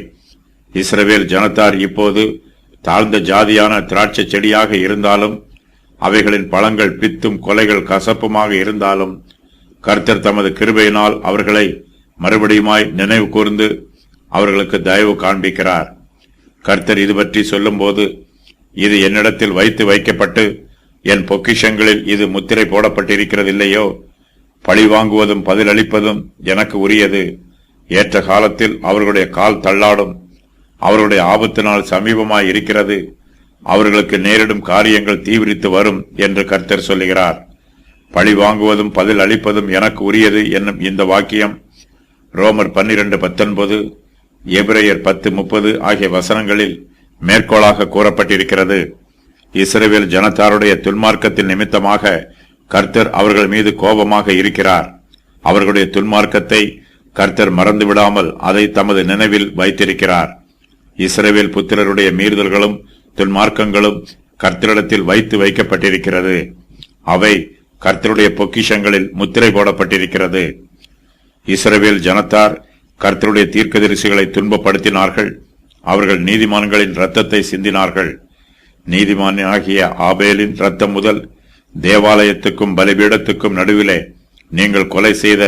இஸ்ரவேல் ஜனத்தார் இப்போது தாழ்ந்த ஜாதியான திராட்சை செடியாக இருந்தாலும் அவைகளின் பழங்கள் பித்தும் கொலைகள் கசப்புமாக இருந்தாலும் கர்த்தர் தமது கிருபையினால் அவர்களை மறுபடியுமாய் நினைவு கூர்ந்து அவர்களுக்கு தயவு காண்பிக்கிறார். கர்த்தர் இது பற்றி சொல்லும்போது, இது என்னிடத்தில் வைக்கப்பட்டு என் பொக்கிஷங்களில் இது முத்திரை போடப்பட்டிருக்கிறதில்லையோ? பழி வாங்குவதும் பதிலளிப்பதும் எனக்கு உரியது. ஏற்ற காலத்தில் அவர்களுடைய கால் தள்ளாடும். அவருடைய ஆபத்து நாள் சமீபமாய் இருக்கிறது. அவர்களுக்கு நேரிடும் காரியங்கள் தீவிரித்து வரும் என்று கர்த்தர் சொல்லுகிறார். பழி வாங்குவதும் பதில் அளிப்பதும் எனக்கு உரியது என்னும் இந்த வாக்கியம் ரோமர் 12:19, எபிரேயர் 10:30 ஆகிய வசனங்களில் மேற்கோளாக கூறப்பட்டிருக்கிறது. இஸ்ரவேல் ஜனத்தாருடைய துன்மார்க்கத்தின் நிமித்தமாக கர்த்தர் அவர்கள் மீது கோபமாக இருக்கிறார். அவர்களுடைய துன்மார்க்கத்தை கர்த்தர் மறந்துவிடாமல் அதை தமது நினைவில் வைத்திருக்கிறார். இஸ்ரவேல் புத்திரருடைய மீறுதல்களும் துன்மார்க்கங்களும் கர்த்தரிடத்தில் வைக்கப்பட்டிருக்கிறது. அவை கர்த்தருடைய பொக்கிஷங்களில் முத்திரை போடப்பட்டிருக்கிறது. இஸ்ரவேல் ஜனத்தார் கர்த்தருடைய தீர்க்கதரிசிகளை துன்பப்படுத்தினார்கள். அவர்கள் நீதிமான்களின் இரத்தத்தை சிந்தினார்கள். நீதிமானாகிய ஆபேலின் இரத்தம் முதல் தேவாலயத்துக்கும் பலிபீடத்துக்கும் நடுவிலே நீங்கள் கொலை செய்த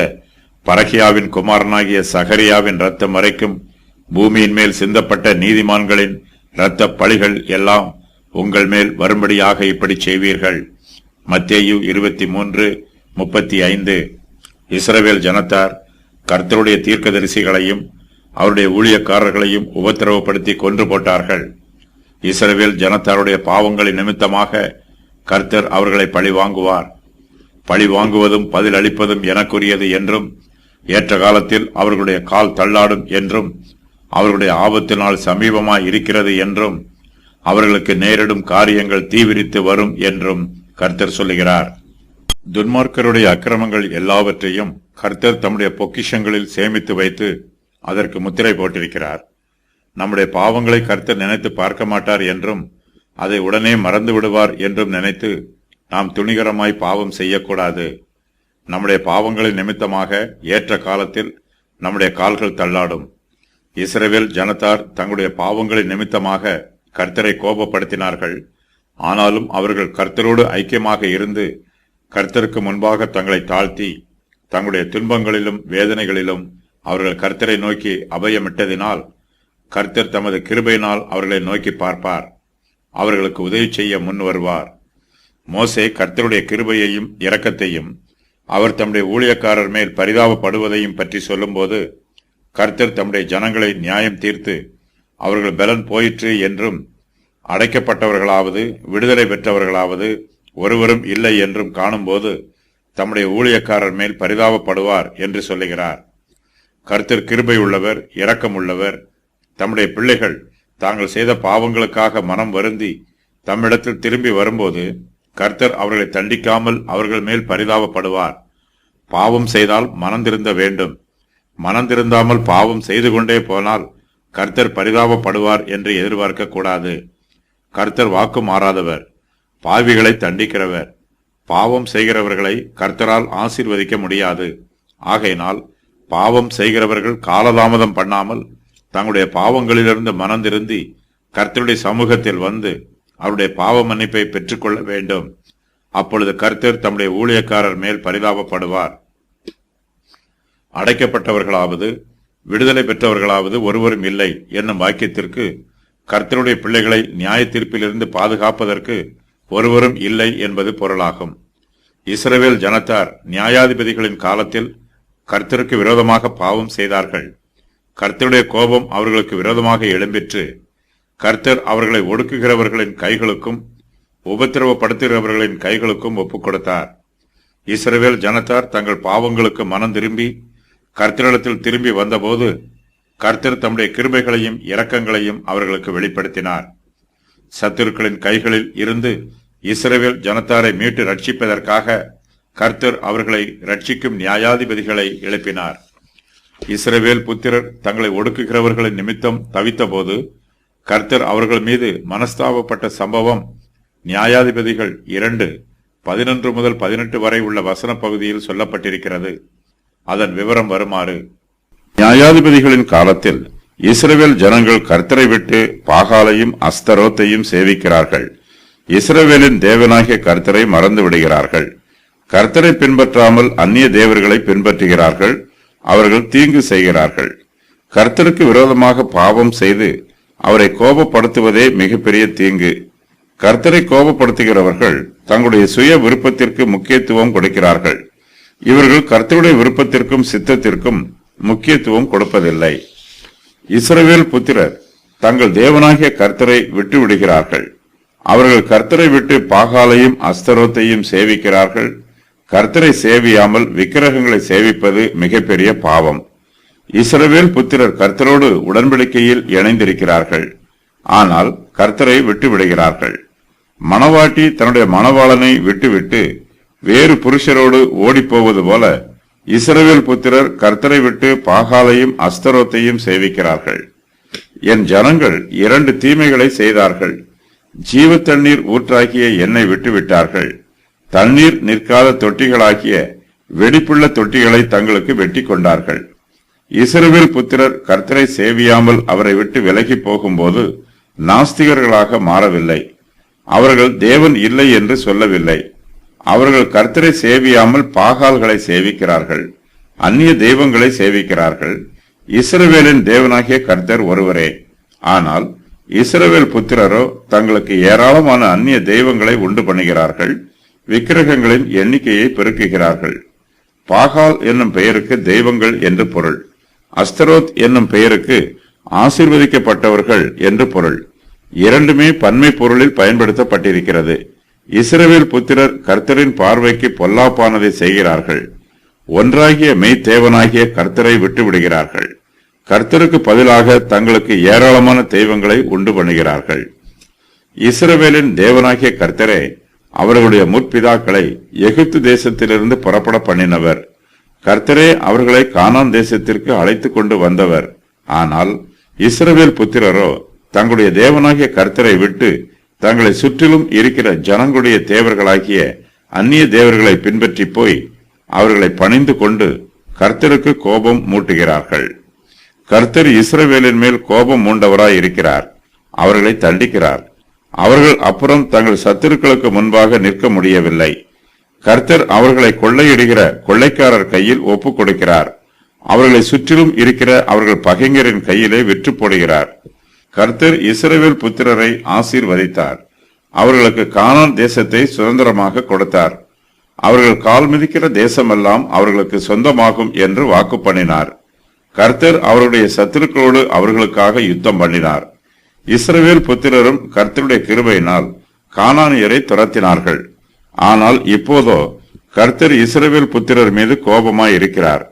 பரகியாவின் குமாரனாகிய சகரியாவின் இரத்தம் வரைக்கும் பூமியின் மேல் சிந்தப்பட்ட நீதிமான்களின் இரத்த பழிகள் எல்லாம் உங்கள் மேல் வரும்படியாக இப்படி செய்வீர்கள். மத்தேயு 23:35. இஸ்ரவேல் ஜனத்தார் கர்த்தருடைய தீர்க்கதரிசிகளையும் அவருடைய ஊழியக்காரர்களையும் உபத்திரவப்படுத்தி கொன்று போட்டார்கள். இஸ்ரவேல் ஜனத்தாருடைய பாவங்களின் நிமித்தமாக கர்த்தர் அவர்களை பழி வாங்குவார். பழி வாங்குவதும் பதில் அளிப்பதும் எனக்குரியது என்றும் ஏற்ற காலத்தில் அவர்களுடைய கால் தள்ளாடும் என்றும் அவர்களுடைய ஆபத்து நாள் சமீபமாய் இருக்கிறது என்றும் அவர்களுக்கு நேரிடும் காரியங்கள் தீவிரித்து வரும் என்றும் கர்த்தர் சொல்லுகிறார். துன்மார்க்கருடைய அக்கிரமங்கள் எல்லாவற்றையும் கர்த்தர் தம்முடைய பொக்கிஷங்களில் சேமித்து வைத்து அதற்கு முத்திரை போட்டிருக்கிறார். நம்முடைய பாவங்களை கர்த்தர் நினைத்து பார்க்க மாட்டார் என்றும் அதை உடனே மறந்து விடுவார் என்றும் நினைத்து நாம் துணிகரமாய் பாவம் செய்யக்கூடாது. நம்முடைய பாவங்களின் நிமித்தமாக ஏற்ற காலத்தில் நம்முடைய கால்கள் தள்ளாடும். இஸ்ரவேல் ஜனத்தார் தங்களுடைய பாவங்களின் நிமித்தமாக கர்த்தரை கோபப்படுத்தினார்கள். ஆனாலும் அவர்கள் கர்த்தரோடு ஐக்கியமாக இருந்து கர்த்தருக்கு முன்பாக தங்களை தாழ்த்தி தங்களுடைய துன்பங்களிலும் வேதனைகளிலும் அவர்கள் கர்த்தரை நோக்கி அபயமிட்டதினால் கர்த்தர் தமது கிருபையினால் அவர்களை நோக்கி பார்ப்பார். அவர்களுக்கு உதவி செய்ய முன் வருவார். மோசே கர்த்தருடைய கிருபையையும் இரக்கத்தையும் அவர் தம்முடைய ஊழியக்காரர் மேல் பரிதாபப்படுவதையும் பற்றி சொல்லும்போது, கர்த்தர் தம்முடைய ஜனங்களை நியாயம் தீர்த்து அவர்கள் பலன் போயிற்று என்றும் அடைக்கப்பட்டவர்களாவது விடுதலை பெற்றவர்களாவது ஒருவரும் இல்லை என்றும் காணும்போது தம்முடைய ஊழியக்காரர் மேல் பரிதாபப்படுவார் என்று சொல்லுகிறார். கர்த்தர் கிருபை உள்ளவர், இரக்கம் உள்ளவர். தம்முடைய பிள்ளைகள் தாங்கள் செய்த பாவங்களுக்காக மனம் வருந்தி தம்மிடத்தில் திரும்பி வரும்போது கர்த்தர் அவர்களை தண்டிக்காமல் அவர்கள் மேல் பரிதாபப்படுவார். பாவம் செய்தால் மனந்திருந்த வேண்டும். மனந்திருந்தாமல் பாவம் செய்து கொண்டே போனால் கர்த்தர் பரிதாபப்படுவார் என்று எதிர்பார்க்க கூடாது. கர்த்தர் வாக்கு மாறாதவர், பாவிகளை தண்டிக்கிறவர். பாவம் செய்கிறவர்களை கர்த்தரால் ஆசீர்வதிக்க முடியாது. ஆகையினால் பாவம் செய்கிறவர்கள் காலதாமதம் பண்ணாமல் தங்களுடைய பாவங்களிலிருந்து மனம் திருந்தி கர்த்தருடைய சமூகத்தில் வந்து அவருடைய பாவ மன்னிப்பை பெற்றுக்கொள்ள வேண்டும். அப்பொழுது கர்த்தர் தம்முடைய ஊழியக்காரர் மேல் பரிதாபப்படுவார். அடைக்கப்பட்டவர்களாவது விடுதலை பெற்றவர்களாவது ஒருவரும் இல்லை என்னும் வாக்கியத்திற்கு கர்த்தருடைய பிள்ளைகளை நியாய தீர்ப்பிலிருந்து பாதுகாப்பதற்கு ஒருவரும் இல்லை என்பது பொருளாகும். இஸ்ரவேல் ஜனத்தார் நியாயாதிபதிகளின் காலத்தில் கர்த்தருக்கு விரோதமாக பாவம் செய்தார்கள். கர்த்தருடைய கோபம் அவர்களுக்கு விரோதமாக எழும்பிற்று. கர்த்தர் அவர்களை ஒடுக்குகிறவர்களின் கைகளுக்கும் உபத்திரவப்படுத்துகிறவர்களின் கைகளுக்கும் ஒப்புக் கொடுத்தார். இஸ்ரவேல் ஜனத்தார் தங்கள் பாவங்களுக்கு மனம் திரும்பி கர்த்தரிடத்தில் திரும்பி வந்தபோது கர்த்தர் தம்முடைய கிருபைகளையும் இரக்கங்களையும் அவர்களுக்கு வெளிப்படுத்தினார். சத்துருக்களின் கைகளில் இருந்து இஸ்ரவேல் ஜனத்தாரை மீட்டு ரட்சிப்பதற்காக கர்த்தர் அவர்களை ரட்சிக்கும் நியாயாதிபதிகளை எழுப்பினார். இஸ்ரவேல் புத்திரர் தங்களை ஒடுக்குகிறவர்களின் நிமித்தம் தவித்தபோது கர்த்தர் அவர்கள் மீது மனஸ்தாபப்பட்ட சம்பவம் நியாயாதிபதிகள் 2:11 முதல் 18 வரை உள்ள வசன பகுதியில் சொல்லப்பட்டிருக்கிறது. அதன் விவரம் வருமாறு: நியாயாதிபதிகளின் காலத்தில் இஸ்ரவேல் ஜனங்கள் கர்த்தரை விட்டு பாகாலையும் அஸ்தரோத்தையும் சேவிக்கிறார்கள். இஸ்ரவேலின் தேவனாகிய கர்த்தரை மறந்து விடுகிறார்கள். கர்த்தரை பின்பற்றாமல் அந்நிய தேவர்களை பின்பற்றுகிறார்கள். அவர்கள் தீங்கு செய்கிறார்கள். கர்த்தருக்கு விரோதமாக பாவம் செய்து அவரை கோபப்படுத்துவதே மிகப்பெரிய தீங்கு. கர்த்தரை கோபப்படுத்துகிறவர்கள் தங்களுடைய சுய விருப்பத்திற்கு முக்கியத்துவம் கொடுக்கிறார்கள். இவர்கள் கர்த்தருடைய விருப்பத்திற்கும் சித்தத்திற்கும் முக்கியத்துவம் கொடுப்பதில்லை. இஸ்ரவேல் புத்திரர் தங்கள் தேவனாகிய கர்த்தரை விட்டு விடுகிறார்கள். அவர்கள் கர்த்தரை விட்டு பாகாலையும் அஸ்தரோத்தையும் சேவிக்கிறார்கள். கர்த்தரை சேவியாமல் விக்கிரகங்களை சேவிப்பது மிகப்பெரிய பாவம். இஸ்ரவேல் புத்திரர் கர்த்தரோடு உடன்படிக்கையில் இணைந்திருக்கிறார்கள். ஆனால் கர்த்தரை விட்டு விடுகிறார்கள். மணவாட்டி தன்னுடைய மணவாளனை விட்டுவிட்டு வேறு புருஷரோடு ஓடிப்போவது போல இஸ்ரவேல் புத்திரர் கர்த்தரை விட்டு பாகாலையும் அஸ்தரோத்தையும் சேவிக்கிறார்கள். என் ஜனங்கள் 2 தீமைகளை செய்தார்கள். ஜீவ தண்ணீர் ஊற்றாகிய என்னை விட்டுவிட்டார்கள். தண்ணீர் நிற்காத தொட்டிகளாகிய வெடிப்புள்ள தொட்டிகளை தங்களுக்கு வெட்டி கொண்டார்கள். இஸ்ரவேல் புத்திரர் கர்த்தரை சேவியாமல் அவரை விட்டு விலகி போகும்போது நாஸ்திகர்களாக மாறவில்லை. அவர்கள் தேவன் இல்லை என்று சொல்லவில்லை. அவர்கள் கர்த்தரை சேவியாமல் பாகால்களை சேவிக்கிறார்கள். அந்நிய தெய்வங்களை சேவிக்கிறார்கள். இஸ்ரவேலின் தேவனாகிய கர்த்தர் ஒருவரே. ஆனால் இஸ்ரவேல் புத்திரரோ தங்களுக்கு ஏராளமான அந்நிய தெய்வங்களை உண்டு பண்ணுகிறார்கள். விக்கிரகங்களின் எண்ணிக்கையை பெருக்குகிறார்கள். பாகால் என்னும் பெயருக்கு தெய்வங்கள் என்று பொருள். அஸ்தரோத் என்னும் பெயருக்கு ஆசீர்வதிக்கப்பட்டவர்கள் என்று பொருள். இரண்டுமே பன்மை பொருளில் பயன்படுத்தப்பட்டிருக்கிறது. இஸ்ரவேல் புத்திரர் கர்த்தரின் பார்வைக்கு பொல்லாப்பானதை செய்கிறார்கள். ஒன்றாகிய மெய்தேவனாகிய கர்த்தரை விட்டு விடுகிறார்கள். கர்த்தருக்கு பதிலாக தங்களுக்கு ஏராளமான தெய்வங்களை உண்டு பண்ணுகிறார்கள். இஸ்ரவேலின் தேவனாகிய கர்த்தரே அவர்களுடைய முற்பிதாக்களை எகிப்து தேசத்திலிருந்து புறப்பட பண்ணினவர். கர்த்தரே அவர்களை கானான் தேசத்திற்கு அழைத்து கொண்டு வந்தவர். ஆனால் இஸ்ரவேல் புத்திரரோ தங்களுடைய தேவனாகிய கர்த்தரை விட்டு தங்களை சுற்றிலும் இருக்கிற ஜனங்களுடைய தேவர்களாகிய அந்நிய தேவர்களை பின்பற்றி போய் அவர்களை பணிந்து கொண்டு கர்த்தருக்கு கோபம் மூட்டுகிறார்கள். கர்த்தர் இஸ்ரவேலின் மேல் கோபம் மூண்டவராய் இருக்கிறார். அவர்களை தண்டிக்கிறார். அவர்கள் அப்புறம் தங்கள் சத்துருக்களுக்கு முன்பாக நிற்க முடியவில்லை. கர்த்தர் அவர்களை கொள்ளையிடுகிற கொள்ளைக்காரர் கையில் ஒப்புக் கொடுக்கிறார். அவர்களை சுற்றிலும் இருக்கிற அவர்கள் பகைஞரின் கையிலே விற்று போடுகிறார். கர்த்தர் இஸ்ரவேல் புத்திரரை ஆசீர்வதித்தார். அவர்களுக்கு கானான் தேசத்தை சுதந்திரமாக கொடுத்தார். அவர்கள் கால் மிதிக்கிற தேசமெல்லாம் அவர்களுக்கு சொந்தமாகும் என்று வாக்கு பண்ணினார். கர்த்தர் அவருடைய சத்துருக்களோடு அவர்களுக்காக யுத்தம் பண்ணினார். இஸ்ரவேல் புத்திரரும் கர்த்தருடைய கிருபையினால் கானானியரை துரத்தினார்கள். ஆனால் இப்போதோ கர்த்தர் இஸ்ரவேல் புத்திரர் மீது கோபமாய் இருக்கிறார்.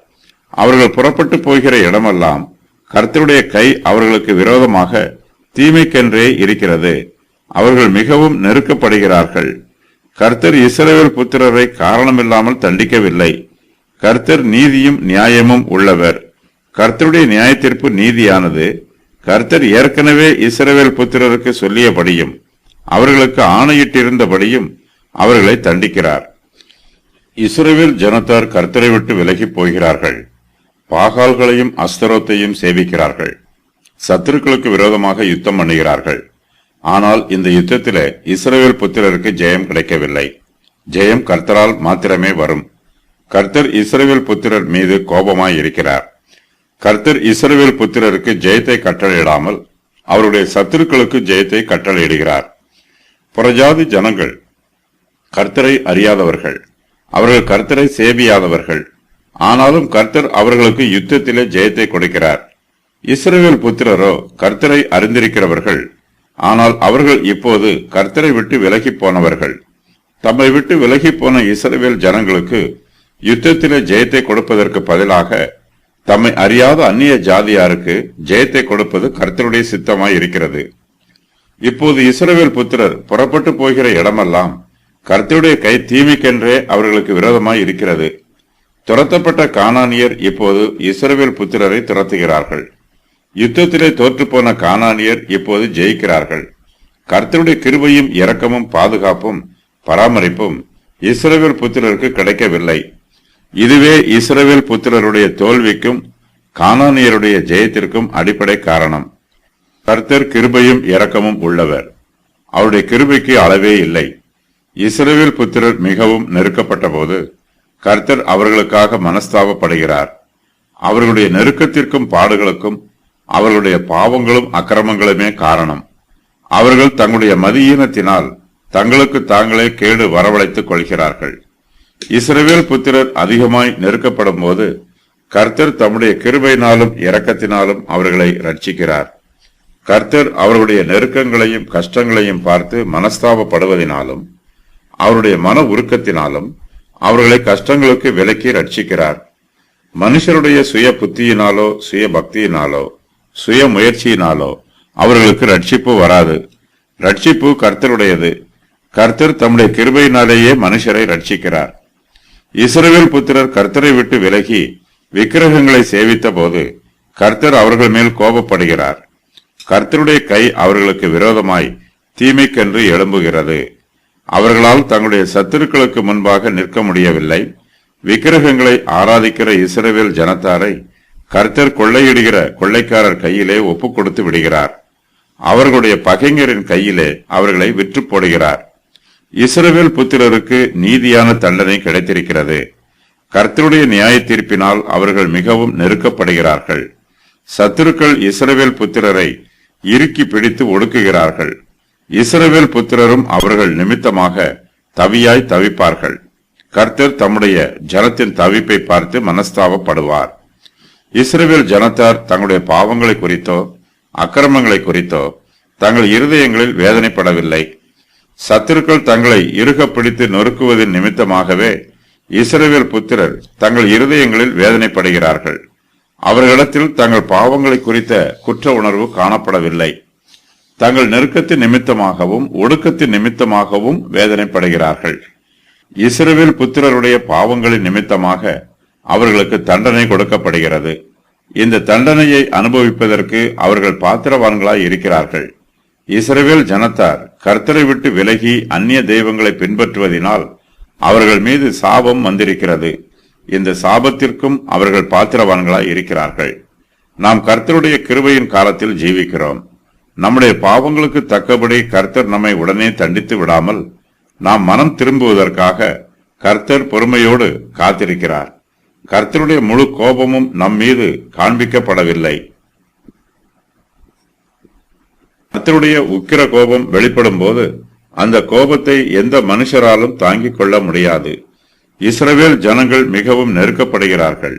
அவர்கள் புறப்பட்டு போகிற இடமெல்லாம் கர்த்தருடைய கை அவர்களுக்கு விரோதமாக தீமைக்கென்றே இருக்கிறது. அவர்கள் மிகவும் நெருக்கப்படுகிறார்கள். கர்த்தர் இஸ்ரவேல் புத்திரரை காரணமில்லாமல் தண்டிக்கவில்லை. கர்த்தர் நீதியும் நியாயமும் உள்ளவர். கர்த்தருடைய நியாயத்தீர்ப்பு நீதியானது. கர்த்தர் ஏற்கனவே இஸ்ரவேல் புத்திரருக்கு சொல்லியபடியும் அவர்களுக்கு ஆணையிட்டிருந்தபடியும் அவர்களை தண்டிக்கிறார். இஸ்ரவேல் ஜனத்தார் கர்த்தரை விட்டு விலகி போகிறார்கள். பாகால்களையும் அஸ்தரோத்தையும் சேவிக்கிறார்கள். சத்துருக்களுக்கு விரோதமாக யுத்தம் பண்ணுகிறார்கள். ஆனால் இந்த யுத்தத்திலே இஸ்ரவேல் புத்திரருக்கு ஜெயம் கிடைக்கவில்லை. ஜெயம் கர்த்தரால் மாத்திரமே வரும். கர்த்தர் இஸ்ரவேல் புத்திரர் மீது கோபமாய் இருக்கிறார். கர்த்தர் இஸ்ரவேல் புத்திரருக்கு ஜெயத்தை கட்டளையிடாமல் அவருடைய சத்துருக்களுக்கு ஜெயத்தை கட்டளையிடுகிறார். புறஜாதி ஜனங்கள் கர்த்தரை அறியாதவர்கள், அவர்கள் கர்த்தரை சேவியாதவர்கள். ஆனாலும் கர்த்தர் அவர்களுக்கு யுத்தத்திலே ஜெயத்தை கொடுக்கிறார். இஸ்ரவேல் புத்திரரோ கர்த்தரை அறிந்திருக்கிறவர்கள். ஆனால் அவர்கள் இப்போது கர்த்தரை விட்டு விலகி போனவர்கள். தம்மை விட்டு விலகி போன இஸ்ரவேல் ஜனங்களுக்கு யுத்தத்திலே ஜெயத்தை கொடுப்பதற்கு பதிலாக தம்மை அறியாத அந்நிய ஜாதியாருக்கு ஜெயத்தை கொடுப்பது கர்த்தருடைய சித்தமாய் இருக்கிறது. இப்போது இஸ்ரவேல் புத்திரர் புறப்பட்டு போகிற இடமெல்லாம் கர்த்தருடைய கை தீமைக்கென்றே அவர்களுக்கு விரோதமாய் இருக்கிறது. துரத்தப்பட்ட கானானியர் இப்போது இஸ்ரவேல் புத்திரரை துரத்துகிறார்கள். யுத்தத்திலே தோற்றுப்போன கானானியர் இப்போது ஜெயிக்கிறார்கள். கர்த்தருடைய கிருபையும் இரக்கமும் பாதுகாப்பும் பராமரிப்பும் இஸ்ரவேல் புத்திரருக்கு கிடைக்கவில்லை. இதுவே இஸ்ரவேல் புத்திரருடைய தோல்விக்கும் கானானியருடைய ஜெயத்திற்கும் அடிப்படை காரணம். கர்த்தர் கிருபையும் இரக்கமும் உள்ளவர். அவருடைய கிருபைக்கு அளவே இல்லை. இஸ்ரவேல் புத்திரர் மிகவும் நெருக்கப்பட்ட போது கர்த்தர் அவர்களுக்காக மனஸ்தாபப்படுகிறார். அவர்களுடைய நெருக்கத்திற்கும் பாடுகளுக்கும் அவர்களுடைய பாவங்களும் அக்கிரமங்களுமே காரணம். அவர்கள் தங்களுடைய மதியீனத்தினால் தங்களுக்கு தாங்களே கேடு வரவழைத்துக் கொள்கிறார்கள். இஸ்ரவேல் புத்திரர் அதிகமாய் நெருக்கப்படும் போது கர்த்தர் தம்முடைய கிருபையினாலும் இரக்கத்தினாலும் அவர்களை ரட்சிக்கிறார். கர்த்தர் அவர்களுடைய நெருக்கங்களையும் கஷ்டங்களையும் பார்த்து மனஸ்தாபப்படுவதினாலும் அவருடைய மன உருக்கத்தினாலும் அவர்களை கஷ்டங்களுக்கு விலக்கி ரட்சிக்கிறார். மனுஷருடைய சுய புத்தியினாலோ சுய பக்தியினாலோ சுய முயற்சியினாலோ அவர்களுக்கு ரட்சிப்பு வராது. ரட்சிப்பு கர்த்தருடையது. கர்த்தர் தம்முடைய கிருபையினாலேயே மனுஷரை ரட்சிக்கிறார். இஸ்ரவேல் புத்திரர் கர்த்தரை விட்டு விலகி விக்கிரகங்களை சேவித்த போது கர்த்தர் அவர்கள் மேல் கோபப்படுகிறார். கர்த்தருடைய கை அவர்களுக்கு விரோதமாய் தீமைக்கென்று எழும்புகிறது. அவர்களால் தங்களுடைய சத்துருக்களுக்கு முன்பாக நிற்க முடியவில்லை. விக்கிரகங்களை ஆராதிக்கிற இஸ்ரவேல் ஜனத்தாரை கர்த்தர் கொள்ளையிடுகிற கொள்ளைக்காரர் கையிலே ஒப்புக் கொடுத்து விடுகிறார். அவர்களுடைய பகைஞரின் கையிலே அவர்களை விற்று போடுகிறார். இஸ்ரவேல் புத்திரருக்கு நீதியான தண்டனை கிடைத்திருக்கிறது. கர்த்தருடைய நியாய தீர்ப்பினால் அவர்கள் மிகவும் நெருக்கப்படுகிறார்கள். சத்துருக்கள் இஸ்ரவேல் புத்திரரை இறுக்கி பிடித்து ஒடுக்குகிறார்கள். இஸ்ரவேல் புத்திரரும் அவர்கள் நிமித்தமாக தவியாய் தவிப்பார்கள். கர்த்தர் தம்முடைய ஜனத்தின் தவிப்பை பார்த்து மனஸ்தாபப்படுவார். இஸ்ரவேல் ஜனத்தார் தங்களுடைய பாவங்களை குறித்தோ அக்கிரமங்களை குறித்தோ தங்கள் இருதயங்களில் வேதனைப்படவில்லை. சத்துருக்கள் தங்களை இறுக பிடித்து நொறுக்குவதன் நிமித்தமாகவே இஸ்ரவேல் புத்திரர் தங்கள் இருதயங்களில் வேதனைப்படுகிறார்கள். அவர்களிடத்தில் தங்கள் பாவங்களை குறித்த குற்ற உணர்வு காணப்படவில்லை. தங்கள் நெருக்கத்தின் நிமித்தமாகவும் ஒடுக்கத்தின் நிமித்தமாகவும் வேதனைப்படுகிறார்கள். இஸ்ரவேல் புத்திரருடைய பாவங்களின் நிமித்தமாக அவர்களுக்கு தண்டனை கொடுக்கப்படுகிறது. இந்த தண்டனையை அனுபவிப்பதற்கு அவர்கள் பாத்திரவான்களாய் இருக்கிறார்கள். இஸ்ரவேல் ஜனத்தார் கர்த்தரை விட்டு விலகி அந்நிய தெய்வங்களை பின்பற்றுவதனால் அவர்கள் மீது சாபம் வந்திருக்கிறது. இந்த சாபத்திற்கும் அவர்கள் பாத்திரவான்களாய் இருக்கிறார்கள். நாம் கர்த்தருடைய கிருபையின் காலத்தில் ஜீவிக்கிறோம். நம்முடைய பாவங்களுக்கு தக்கபடி கர்த்தர் நம்மை உடனே தண்டித்து விடாமல் நாம் மனம் திரும்புவதற்காக கர்த்தர் பொறுமையோடு காத்திருக்கிறார். கர்த்தருடைய முழு கோபமும் நம் மீது காண்பிக்கப்படவில்லை. கர்த்தருடைய உக்கிர கோபம் வெளிப்படும் போது அந்த கோபத்தை எந்த மனுஷராலும் தாங்கிக் கொள்ள முடியாது. இஸ்ரவேல் ஜனங்கள் மிகவும் நெருக்கப்படுகிறார்கள்.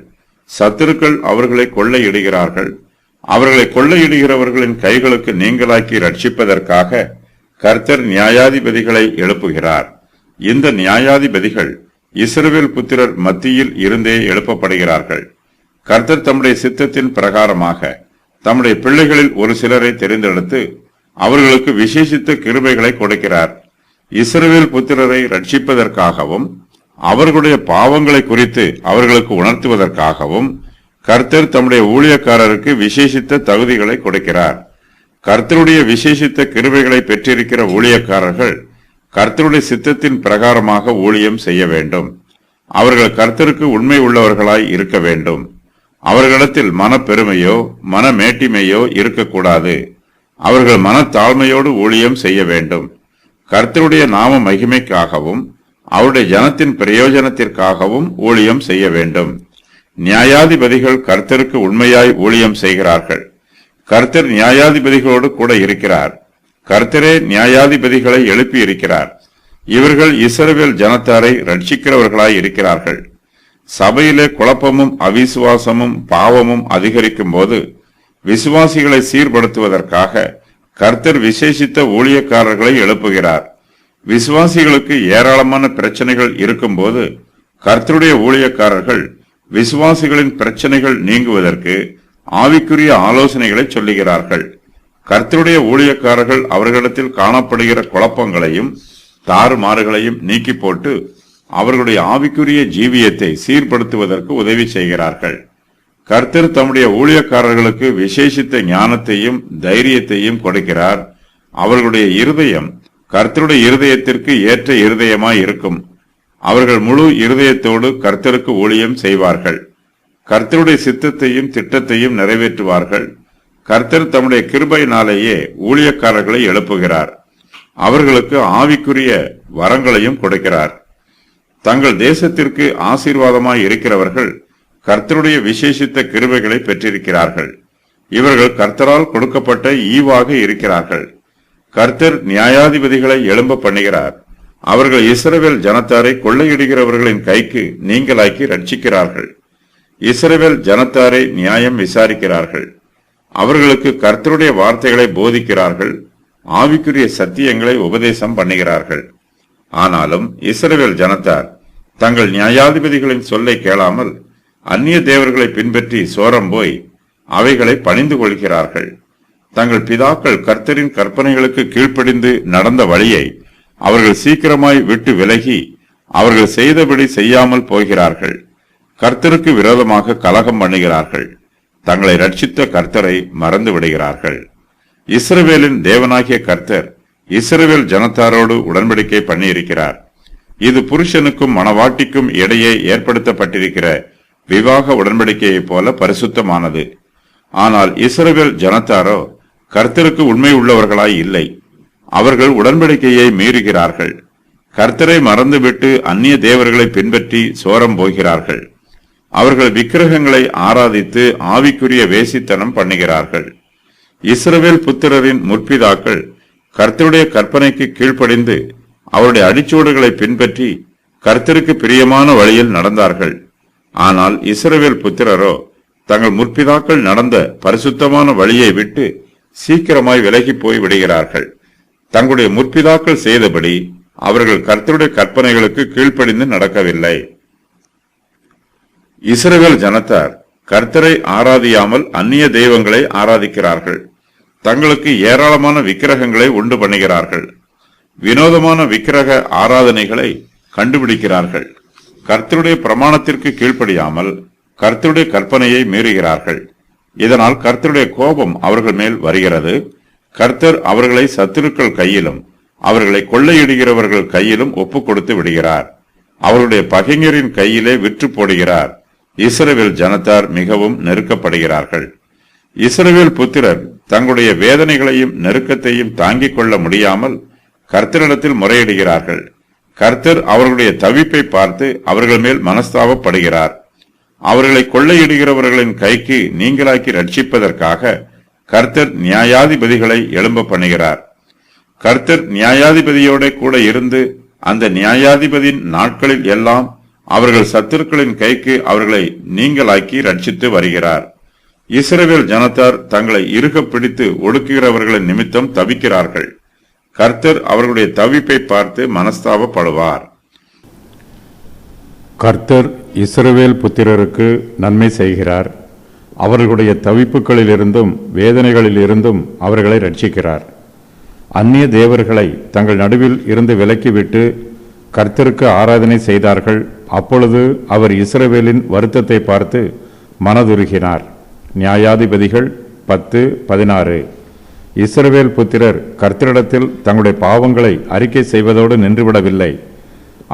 சத்துருக்கள் அவர்களை கொள்ளையிடுகிறார்கள். அவர்களை கொள்ளையிடுகிறவர்களின் கைகளுக்கு நீங்களாக்கி ரட்சிப்பதற்காக கர்த்தர் நியாயாதிபதிகளை எழுப்புகிறார். இந்த நியாயாதிபதிகள் இஸ்ரவேல் புத்திரர் மத்தியில் இருந்தே எழுப்பப்படுகிறார்கள். கர்த்தர் தம்முடைய சித்தத்தின் பிரகாரமாக தம்முடைய பிள்ளைகளில் ஒரு சிலரை தெரிந்தெடுத்து அவர்களுக்கு விசேஷித்த கிருபைகளை கொடுக்கிறார். இஸ்ரவேல் புத்திரரை ரட்சிப்பதற்காகவும் அவர்களுடைய பாவங்களை குறித்து அவர்களுக்கு உணர்த்துவதற்காகவும் கர்த்தர் தம்முடைய ஊழியக்காரருக்கு விசேஷித்த தகுதிகளை கொடுக்கிறார். கர்த்தருடைய விசேஷித்த கிருபைகளை பெற்றிருக்கிற ஊழியக்காரர்கள் கர்த்தருடைய சித்தத்தின் பிரகாரமாக ஊழியம் செய்ய வேண்டும். அவர்கள் கர்த்தருக்கு உண்மை உள்ளவர்களாய் இருக்க வேண்டும். அவர்களிடத்தில் மனப்பெருமையோ மனமேட்டிமையோ இருக்கக்கூடாது. அவர்கள் மனத்தாழ்மையோடு ஊழியம் செய்ய வேண்டும். கர்த்தருடைய நாம மகிமைக்காகவும் அவருடைய ஜனத்தின் பிரயோஜனத்திற்காகவும் ஊழியம் செய்ய வேண்டும். நியாயாதிபதிகள் கர்த்தருக்கு உண்மையாய் ஊழியம் செய்கிறார்கள். கர்த்தர் நியாயாதிபதிகளோடு கூட இருக்கிறார். கர்த்தரே நியாயாதிபதிகளை எழுப்பி இருக்கிறார். இவர்கள் இஸ்ரவேல் ஜனத்தாரை ரட்சிக்கிறவர்களாய் இருக்கிறார்கள். சபையிலே குழப்பமும் அவிசுவாசமும் பாவமும் அதிகரிக்கும் போது விசுவாசிகளை சீர்படுத்துவதற்காக கர்த்தர் விசேஷித்த ஊழியக்காரர்களை எழுப்புகிறார். விசுவாசிகளுக்கு ஏராளமான பிரச்சனைகள் இருக்கும்போது கர்த்தருடைய ஊழியக்காரர்கள் விசுவாசிகளின் பிரச்சனைகள் நீங்குவதற்கு ஆவிக்குரிய ஆலோசனைகளை சொல்லுகிறார்கள். கர்த்தருடைய ஊழியக்காரர்கள் அவர்களிடத்தில் காணப்படுகிற குழப்பங்களையும் தாறுமாறுகளையும் நீக்கி போட்டு அவர்களுடைய ஆவிக்குரிய ஜீவியத்தை சீர்படுத்துவதற்கு உதவி செய்கிறார்கள். கர்த்தர் தம்முடைய ஊழியக்காரர்களுக்கு விசேஷித்த ஞானத்தையும் தைரியத்தையும் கொடுக்கிறார். அவர்களுடைய இருதயம் கர்த்தருடைய இருதயத்திற்கு ஏற்ற இருதயமாய் இருக்கும். அவர்கள் முழு இருதயத்தோடு கர்த்தருக்கு ஊழியம் செய்வார்கள். கர்த்தருடைய சித்தத்தையும் திட்டத்தையும் நிறைவேற்றுவார்கள். கர்த்தர் தம்முடைய கிருபையினாலேயே ஊழியக்காரர்களை எழுப்புகிறார். அவர்களுக்கு ஆவிக்குரிய வரங்களையும் கொடுக்கிறார். தங்கள் தேசத்திற்கு ஆசீர்வாதமாய் இருக்கிறவர்கள் கர்த்தருடைய விசேஷித்த கிருபைகளை பெற்றிருக்கிறார்கள். இவர்கள் கர்த்தரால் கொடுக்கப்பட்ட ஈவாக இருக்கிறார்கள். கர்த்தர் நியாயாதிபதிகளை எழும்ப பண்ணுகிறார். அவர்கள் இஸ்ரவேல் ஜனத்தாரை கொள்ளையிடுகிறவர்களின் கைக்கு நீங்களாக்கி ரட்சிக்கிறார்கள். இஸ்ரவேல் ஜனத்தாரை நியாயம் விசாரிக்கிறார்கள். அவர்களுக்கு கர்த்தருடைய வார்த்தைகளை போதிக்கிறார்கள். ஆவிக்குரிய சத்தியங்களை உபதேசம் பண்ணுகிறார்கள். ஆனாலும் இஸ்ரவேல் ஜனத்தார் தங்கள் நியாயாதிபதிகளின் சொல்லை கேளாமல் அந்நிய தேவர்களை பின்பற்றி சோரம் போய் அவைகளை பணிந்து கொள்கிறார்கள். தங்கள் பிதாக்கள் கர்த்தரின் கற்பனைகளுக்கு கீழ்ப்படிந்து நடந்த வழியை அவர்கள் சீக்கிரமாய் விட்டு விலகி அவர்கள் செய்தபடி செய்யாமல் போகிறார்கள். கர்த்தருக்கு விரோதமாக கலகம் பண்ணுகிறார்கள். தங்களை ரட்சித்த கர்த்தரை மறந்து விடுகிறார்கள். இஸ்ரவேலின் தேவனாகிய கர்த்தர் இஸ்ரவேல் ஜனத்தாரோடு உடன்படிக்கை பண்ணியிருக்கிறார். இது புருஷனுக்கும் மணவாட்டிக்கும் இடையே ஏற்படுத்தப்பட்டிருக்கிற விவாக உடன்படிக்கையைப் போல பரிசுத்தமானது. ஆனால் இஸ்ரவேல் ஜனத்தாரோ கர்த்தருக்கு உண்மை உள்ளவர்களாய் இல்லை. அவர்கள் உடன்படிக்கையை மீறுகிறார்கள். கர்த்தரை மறந்துவிட்டு அந்நிய தேவர்களை பின்பற்றி சோரம் போகிறார்கள். அவர்கள் விக்கிரகங்களை ஆராதித்து ஆவிக்குரிய வேசித்தனம் பண்ணுகிறார்கள். இஸ்ரவேல் புத்திரரின் முற்பிதாக்கள் கர்த்தருடைய கற்பனைக்கு கீழ்ப்படிந்து அவருடைய அடிச்சூடுகளை பின்பற்றி கர்த்தருக்கு பிரியமான வழியில் நடந்தார்கள். ஆனால் இஸ்ரவேல் புத்திரரோ தங்கள் முற்பிதாக்கள் நடந்த பரிசுத்தமான வழியை விட்டு சீக்கிரமாய் விலகி போய் விடுகிறார்கள். தங்களுடைய முற்பிதாக்கள் செய்தபடி அவர்கள் கர்த்தருடைய கற்பனைகளுக்கு கீழ்ப்படிந்து நடக்கவில்லை. இஸ்ரவேல் ஜனத்தார் கர்த்தரை ஆராதியாமல் அந்நிய தெய்வங்களை ஆராதிக்கிறார்கள். தங்களுக்கு ஏராளமான விக்கிரகங்களை உண்டு பண்ணுகிறார்கள். வினோதமான விக்கிரக ஆராதனைகளை கண்டுபிடிக்கிறார்கள். கர்த்தருடைய பிரமாணத்திற்கு கீழ்ப்படியாமல் கர்த்தருடைய கற்பனையை மீறுகிறார்கள். இதனால் கர்த்தருடைய கோபம் அவர்கள் மேல் வருகிறது. கர்த்தர் அவர்களை சத்துருக்கள் கையிலும் அவர்களை கொள்ளையிடுகிறவர்கள் கையிலும் ஒப்புக் கொடுத்து விடுகிறார். அவருடைய பகைஞரின் கையிலே விற்று போடுகிறார். இஸ்ரவேல் ஜனத்தார் மிகவும் நெருக்கப்படுகிறார்கள். இஸ்ரவேல் புத்திரர் தங்களுடைய வேதனைகளையும் நெருக்கத்தையும் தாங்கிக் கொள்ள முடியாமல் கர்த்தரிடத்தில் முறையிடுகிறார்கள். கர்த்தர் அவர்களுடைய தவிப்பை பார்த்து அவர்கள் மேல் மனஸ்தாபப்படுகிறார். அவர்களை கொள்ளையிடுகிறவர்களின் கைக்கு நீங்களாக்கி ரட்சிப்பதற்காக கர்த்தர் நியாயாதிபதிகளை எழும்ப பண்ணுகிறார். கர்த்தர் நியாயாதிபதியோட கூட இருந்து அந்த நியாயாதிபதியின் நாட்களில் எல்லாம் அவர்கள் சத்துருக்களின் கைக்கு அவர்களை நீங்களாக்கி ரட்சித்து வருகிறார். இஸ்ரவேல் ஜனத்தார் தங்களை இறுக பிடித்து ஒடுக்குகிறவர்களின் நிமித்தம் தவிக்கிறார்கள். கர்த்தர் அவர்களுடைய தவிப்பை பார்த்து மனஸ்தாபப்படுவார். கர்த்தர் இஸ்ரவேல் புத்திரருக்கு நன்மை செய்கிறார். அவர்களுடைய தவிப்புகளிலிருந்தும் வேதனைகளிலிருந்தும் அவர்களை ரட்சிக்கிறார். அந்நிய தேவர்களை தங்கள் நடுவில் இருந்து விலக்கிவிட்டு கர்த்தருக்கு ஆராதனை செய்தார்கள். அப்பொழுது அவர் இஸ்ரவேலின் வருத்தத்தை பார்த்து மனதுருகினார். நியாயாதிபதிகள் 10:16. இஸ்ரவேல் புத்திரர் கர்த்தரிடத்தில் தங்களுடைய பாவங்களை அறிக்கை செய்வதோடு நின்றுவிடவில்லை.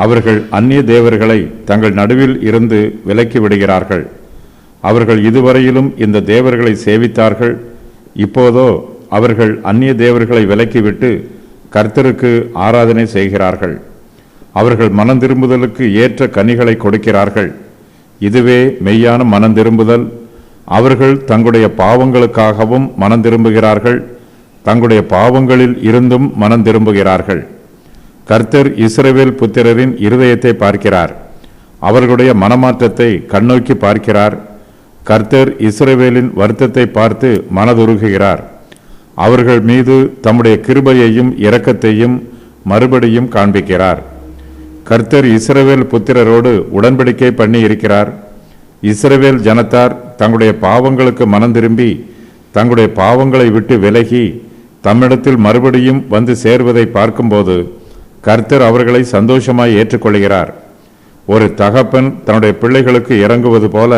அவர்கள் அந்நிய தேவர்களை தங்கள் நடுவில் இருந்து விலக்கி விடுகிறார்கள். அவர்கள் இதுவரையிலும் இந்த தேவர்களை சேவித்தார்கள். இப்போதோ அவர்கள் அந்நிய தேவர்களை விலக்கிவிட்டு கர்த்தருக்கு ஆராதனை செய்கிறார்கள். அவர்கள் மனந்திரும்புதலுக்கு ஏற்ற கனிகளை கொடுக்கிறார்கள். இதுவே மெய்யான மனந்திரும்புதல். அவர்கள் தங்களுடைய பாவங்களுக்காகவும் மனந்திரும்புகிறார்கள், தங்களுடைய பாவங்களில் இருந்தும் மனந்திரும்புகிறார்கள். கர்த்தர் இஸ்ரவேல் புத்திரரின் இருதயத்தை பார்க்கிறார், அவர்களுடைய மனமாற்றத்தை கண்ணோக்கி பார்க்கிறார். கர்த்தர் இஸ்ரவேலின் வருத்தத்தை பார்த்து மனதுருகுகிறார். அவர்கள் மீது தம்முடைய கிருபையையும் இரக்கத்தையும் மறுபடியும் காண்பிக்கிறார். கர்த்தர் இஸ்ரவேல் புத்திரரோடு உடன்படிக்கை பண்ணி இருக்கிறார். இஸ்ரவேல் ஜனத்தார் தங்களுடைய பாவங்களுக்கு மனந்திரும்பி தங்களுடைய பாவங்களை விட்டு விலகி தம்மிடத்தில் மறுபடியும் வந்து சேர்வதை பார்க்கும்போது கர்த்தர் அவர்களை சந்தோஷமாய் ஏற்றுக்கொள்கிறார். ஒரு தகப்பன் தன்னுடைய பிள்ளைகளுக்கு இறங்குவது போல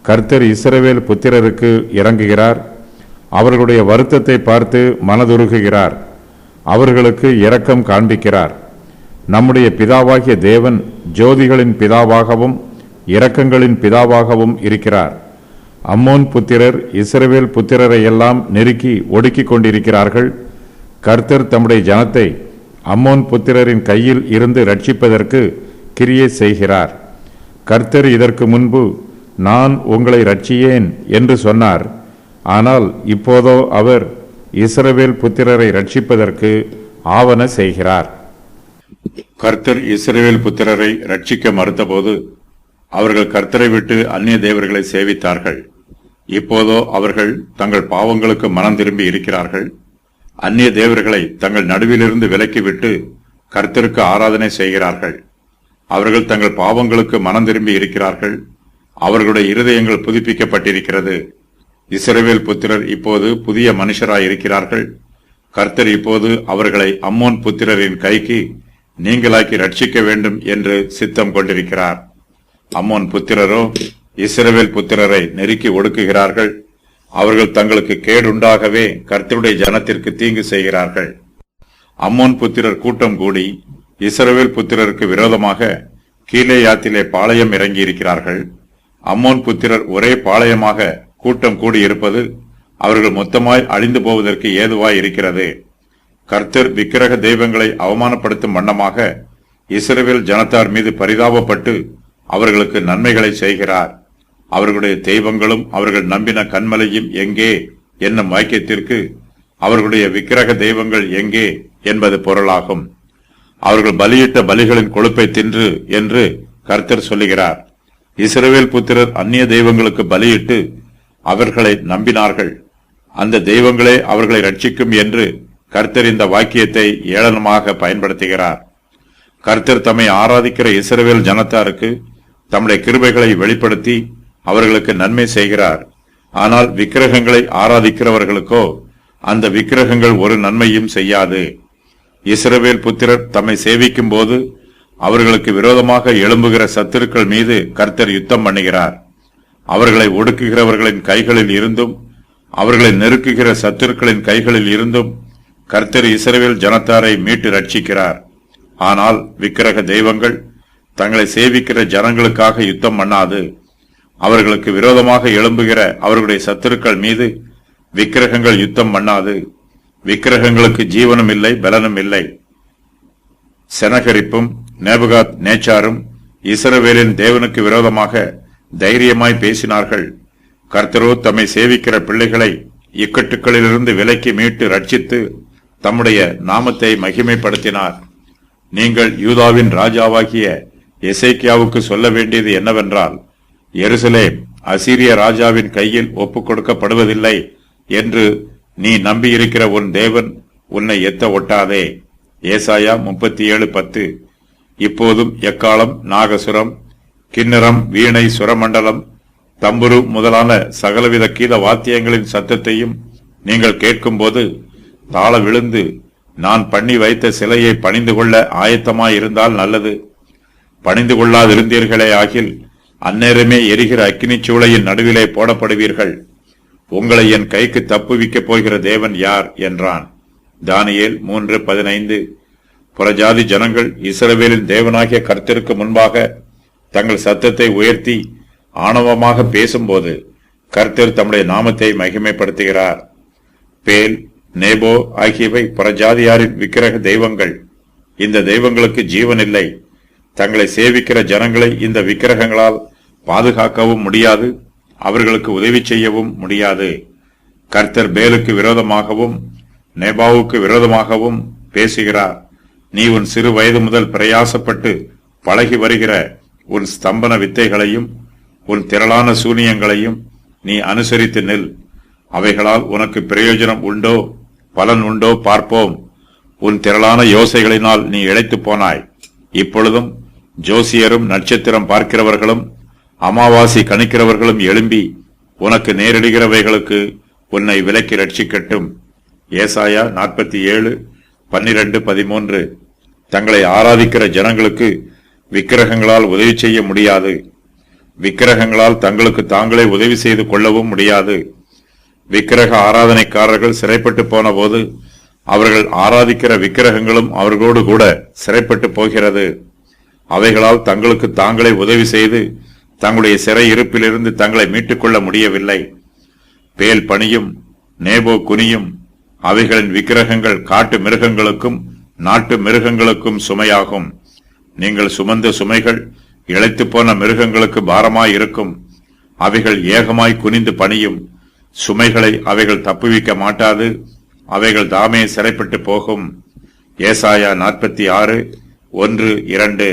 கர்த்தர் இஸ்ரவேல் புத்திரருக்கு இறங்குகிறார். அவர்களுடைய வருத்தத்தை பார்த்து மனதுருகுகிறார், அவர்களுக்கு இரக்கம் காண்பிக்கிறார். நம்முடைய பிதாவாகிய தேவன் ஜோதிகளின் பிதாவாகவும் இரக்கங்களின் பிதாவாகவும் இருக்கிறார். அம்மோன் புத்திரர் இஸ்ரவேல் புத்திரரை எல்லாம் நெருக்கி ஒடுக்கிக் கொண்டிருக்கிறார்கள். கர்த்தர் தம்முடைய ஜனத்தை அம்மோன் புத்திரரின் கையில் இருந்து ரட்சிப்பதற்கு கிரியை செய்கிறார். கர்த்தர் இதற்கு முன்பு நான் உங்களை ரட்சியேன் என்று சொன்னார். ஆனால் இப்போதோ அவர் இஸ்ரவேல் புத்திரரை ரட்சிப்பதற்கு ஆவன செய்கிறார். கர்த்தர் இஸ்ரவேல் புத்திரரை ரட்சிக்க மறுத்தபோது அவர்கள் கர்த்தரை விட்டு அந்நிய தேவர்களை சேவித்தார்கள். இப்போதோ அவர்கள் தங்கள் பாவங்களுக்கு மனம் திரும்பி இருக்கிறார்கள். அந்நிய தேவர்களை தங்கள் நடுவிலிருந்து விலக்கிவிட்டு கர்த்தருக்கு ஆராதனை செய்கிறார்கள். அவர்கள் தங்கள் பாவங்களுக்கு மனம் திரும்பி இருக்கிறார்கள். அவர்களுடைய இருதயங்கள் புதுப்பிக்கப்பட்டிருக்கிறது. இஸ்ரவேல் புத்திரர் இப்போது புதிய மனுஷராயிருக்கிறார்கள். கர்த்தர் இப்போது அவர்களை அம்மோன் புத்திரரின் கைக்கு நீங்களாக்கி ரட்சிக்க வேண்டும் என்று சித்தம் கொண்டிருக்கிறார். அம்மோன் புத்திரரோ இஸ்ரவேல் புத்திரரை நெருக்கி ஒடுக்குகிறார்கள். அவர்கள் தங்களுக்கு கேடுண்டாகவே கர்த்தருடைய ஜனத்திற்கு தீங்கு செய்கிறார்கள். அம்மோன் புத்திரர் கூட்டம் கூடி இஸ்ரவேல் புத்திரருக்கு விரோதமாக கீலேயாத்திலே பாளையம் இறங்கி இருக்கிறார்கள். அம்மோன் புத்திரர் ஒரே பாளையமாக கூட்டம் கூடியிருப்பது அவர்கள் மொத்தமாய் அழிந்து போவதற்கு ஏதுவாய் இருக்கிறது. கர்த்தர் விக்கிரக தெய்வங்களை அவமானப்படுத்தும் வண்ணமாக இஸ்ரவேல் ஜனத்தார் மீது பரிதாபப்பட்டு அவர்களுக்கு நன்மைகளை செய்கிறார். அவர்களுடைய தெய்வங்களும் அவர்கள் நம்பின கன்மலையும் எங்கே என்னும் வாக்கியத்திற்கு அவர்களுடைய விக்கிரக தெய்வங்கள் எங்கே என்பது பொருளாகும். அவர்கள் பலியிட்ட பலிகளின் கொழுப்பை தின்று என்று கர்த்தர் சொல்லுகிறார். இஸ்ரவேல் புத்திரர் அந்நிய தெய்வங்களுக்கு பலியிட்டு அவர்களை நம்பினார்கள். அந்த தெய்வங்களே அவர்களை ரட்சிக்கும் என்று கர்த்தர் இந்த வாக்கியத்தை ஏளனமாக பயன்படுத்துகிறார். கர்த்தர் தம்மை ஆராதிக்கிற இஸ்ரவேல் ஜனத்தாருக்கு தம்முடைய கிருபைகளை வெளிப்படுத்தி அவர்களுக்கு நன்மை செய்கிறார். ஆனால் விக்கிரகங்களை ஆராதிக்கிறவர்களுக்கோ அந்த விக்கிரகங்கள் ஒரு நன்மையும் செய்யாது. இஸ்ரவேல் புத்திரர் தம்மை சேவிக்கும் போது அவர்களுக்கு விரோதமாக எழும்புகிற சத்துருக்கள் மீது கர்த்தர் யுத்தம் பண்ணுகிறார். அவர்களை ஒடுக்குகிறவர்களின் கைகளில் இருந்தும் அவர்களை நெருக்குகிற சத்துருக்களின் கைகளில் இருந்தும் கர்த்தர் இஸ்ரவேல் ஜனத்தாரை மீட்டு ரட்சிக்கிறார். ஆனால் விக்கிரக தெய்வங்கள் தங்களை சேவிக்கிற ஜனங்களுக்காக யுத்தம் பண்ணாது. அவர்களுக்கு விரோதமாக எழும்புகிற அவர்களுடைய சத்துருக்கள் மீது விக்கிரகங்கள் யுத்தம் பண்ணாது. விக்கிரகங்களுக்கு ஜீவனும் இல்லை, பலனும் இல்லை. செனகரிப்பும் நேபுகாத் நேச்சாரும் இஸ்ரவேலின் தேவனுக்கு விரோதமாக தைரியமாய் பேசினார்கள். கர்த்தரோ தம்மை சேவிக்கிற பிள்ளைகளை இக்கட்டுக்களிலிருந்து விலக்கி மீட்டு ரட்சித்து தம்முடைய நாமத்தை மகிமைப்படுத்தினார். நீங்கள் யூதாவின் ராஜாவாகிய எசேக்கியாவுக்கு சொல்ல வேண்டியது என்னவென்றால், எருசலேம் அசீரிய ராஜாவின் கையில் ஒப்புக் கொடுக்கப்படுவதில்லை என்று நீ நம்பியிருக்கிற உன் தேவன் உன்னை எத்த ஒட்டாதே. ஏசாயா 37:10. இப்போதும் எக்காலம், நாகசுரம், கிண்ணரம், வீணை, சுரமண்டலம், தம்புரு முதலான சகலவித கீத வாத்தியங்களின் சத்தத்தையும் நீங்கள் கேட்கும்போது தாழ விழுந்து நான் பண்ணி வைத்த சிலையை பணிந்து கொள்ள ஆயத்தமாயிருந்தால் நல்லது. பணிந்து கொள்ளாதிருந்தீர்களே ஆகில் அந்நேரமே எரிகிற அக்கினி சூளையின் நடுவிலே போடப்படுவீர்கள். உங்களை என் கைக்கு தப்புவிக்கப் போகிற தேவன் யார் என்றான். தானியேல் 3:15. புறஜாதி ஜனங்கள் இஸ்ரவேலின் தேவனாகிய கர்த்தருக்கு முன்பாக தங்கள் சத்தத்தை உயர்த்தி ஆணவமாக பேசும்போது கர்த்தர் தம்முடைய நாமத்தை மகிமைப்படுத்துகிறார். பேல், நேபோ ஆகியவை புறஜாதியாரின் விக்கிரக தெய்வங்கள். இந்த தெய்வங்களுக்கு ஜீவன் இல்லை. தங்களை சேவிக்கிற ஜனங்களை இந்த விக்கிரகங்களால் பாதுகாக்கவும் முடியாது, அவர்களுக்கு உதவி செய்யவும் முடியாது. கர்த்தர் பேலுக்கு விரோதமாகவும் நேபாவுக்கு விரோதமாகவும் பேசுகிறார். நீ உன் சிறு வயது முதல் பிரயாசப்பட்டு பழகி வருகிற உன் ஸ்தம்பன வித்தைகளையும் உன் திரளான சூனியங்களையும் நீ அனுசரித்து நில். அவைகளால் உனக்கு பிரயோஜனம் உண்டோ, பலன் உண்டோ பார்ப்போம். உன் திரளான யோசைகளினால் நீ இழைத்து போனாய். இப்பொழுதும் ஜோசியரும் நட்சத்திரம் பார்க்கிறவர்களும் அமாவாசை கணிக்கிறவர்களும் எழும்பி உனக்கு நேரிடுகிறவைகளுக்கு உன்னை விலக்கி ரட்சிக்கட்டும். ஏசாயா 47:12-13. தங்களை ஆராதிக்கிற ஜனங்களுக்கு விக்கிரகங்களால் உதவி செய்ய முடியாது. விக்கிரகங்களால் தங்களுக்கு தாங்களே உதவி செய்து கொள்ளவும் முடியாது. விக்கிரக ஆராதனைக்காரர்கள் சிறைப்பட்டு போன போது அவர்கள் ஆராதிக்கிற விக்கிரகங்களும் அவர்களோடு கூட சிறைப்பட்டு போகிறது. அவைகளால் தங்களுக்கு தாங்களே உதவி செய்து தங்களுடைய சிறை இருப்பிலிருந்து தங்களை மீட்டுக் கொள்ள முடியவில்லை. பேல் பணியும் நேபோ குனியும். அவைகளின் விக்கிரகங்கள் காட்டு மிருகங்களுக்கும் நாட்டு மிருகங்களுக்கும் சுமையாகும். நீங்கள் சுமந்த சுமைகள் இளைத்து போன மிருகங்களுக்கு பாரமாயிருக்கும். அவைகள் ஏகமாய் குனிந்து பணியும். சுமைகளை அவைகள் தப்புவிக்க மாட்டாது. அவைகள் தாமே சிறைப்பட்டு போகும். ஏசாயா 46:1-2.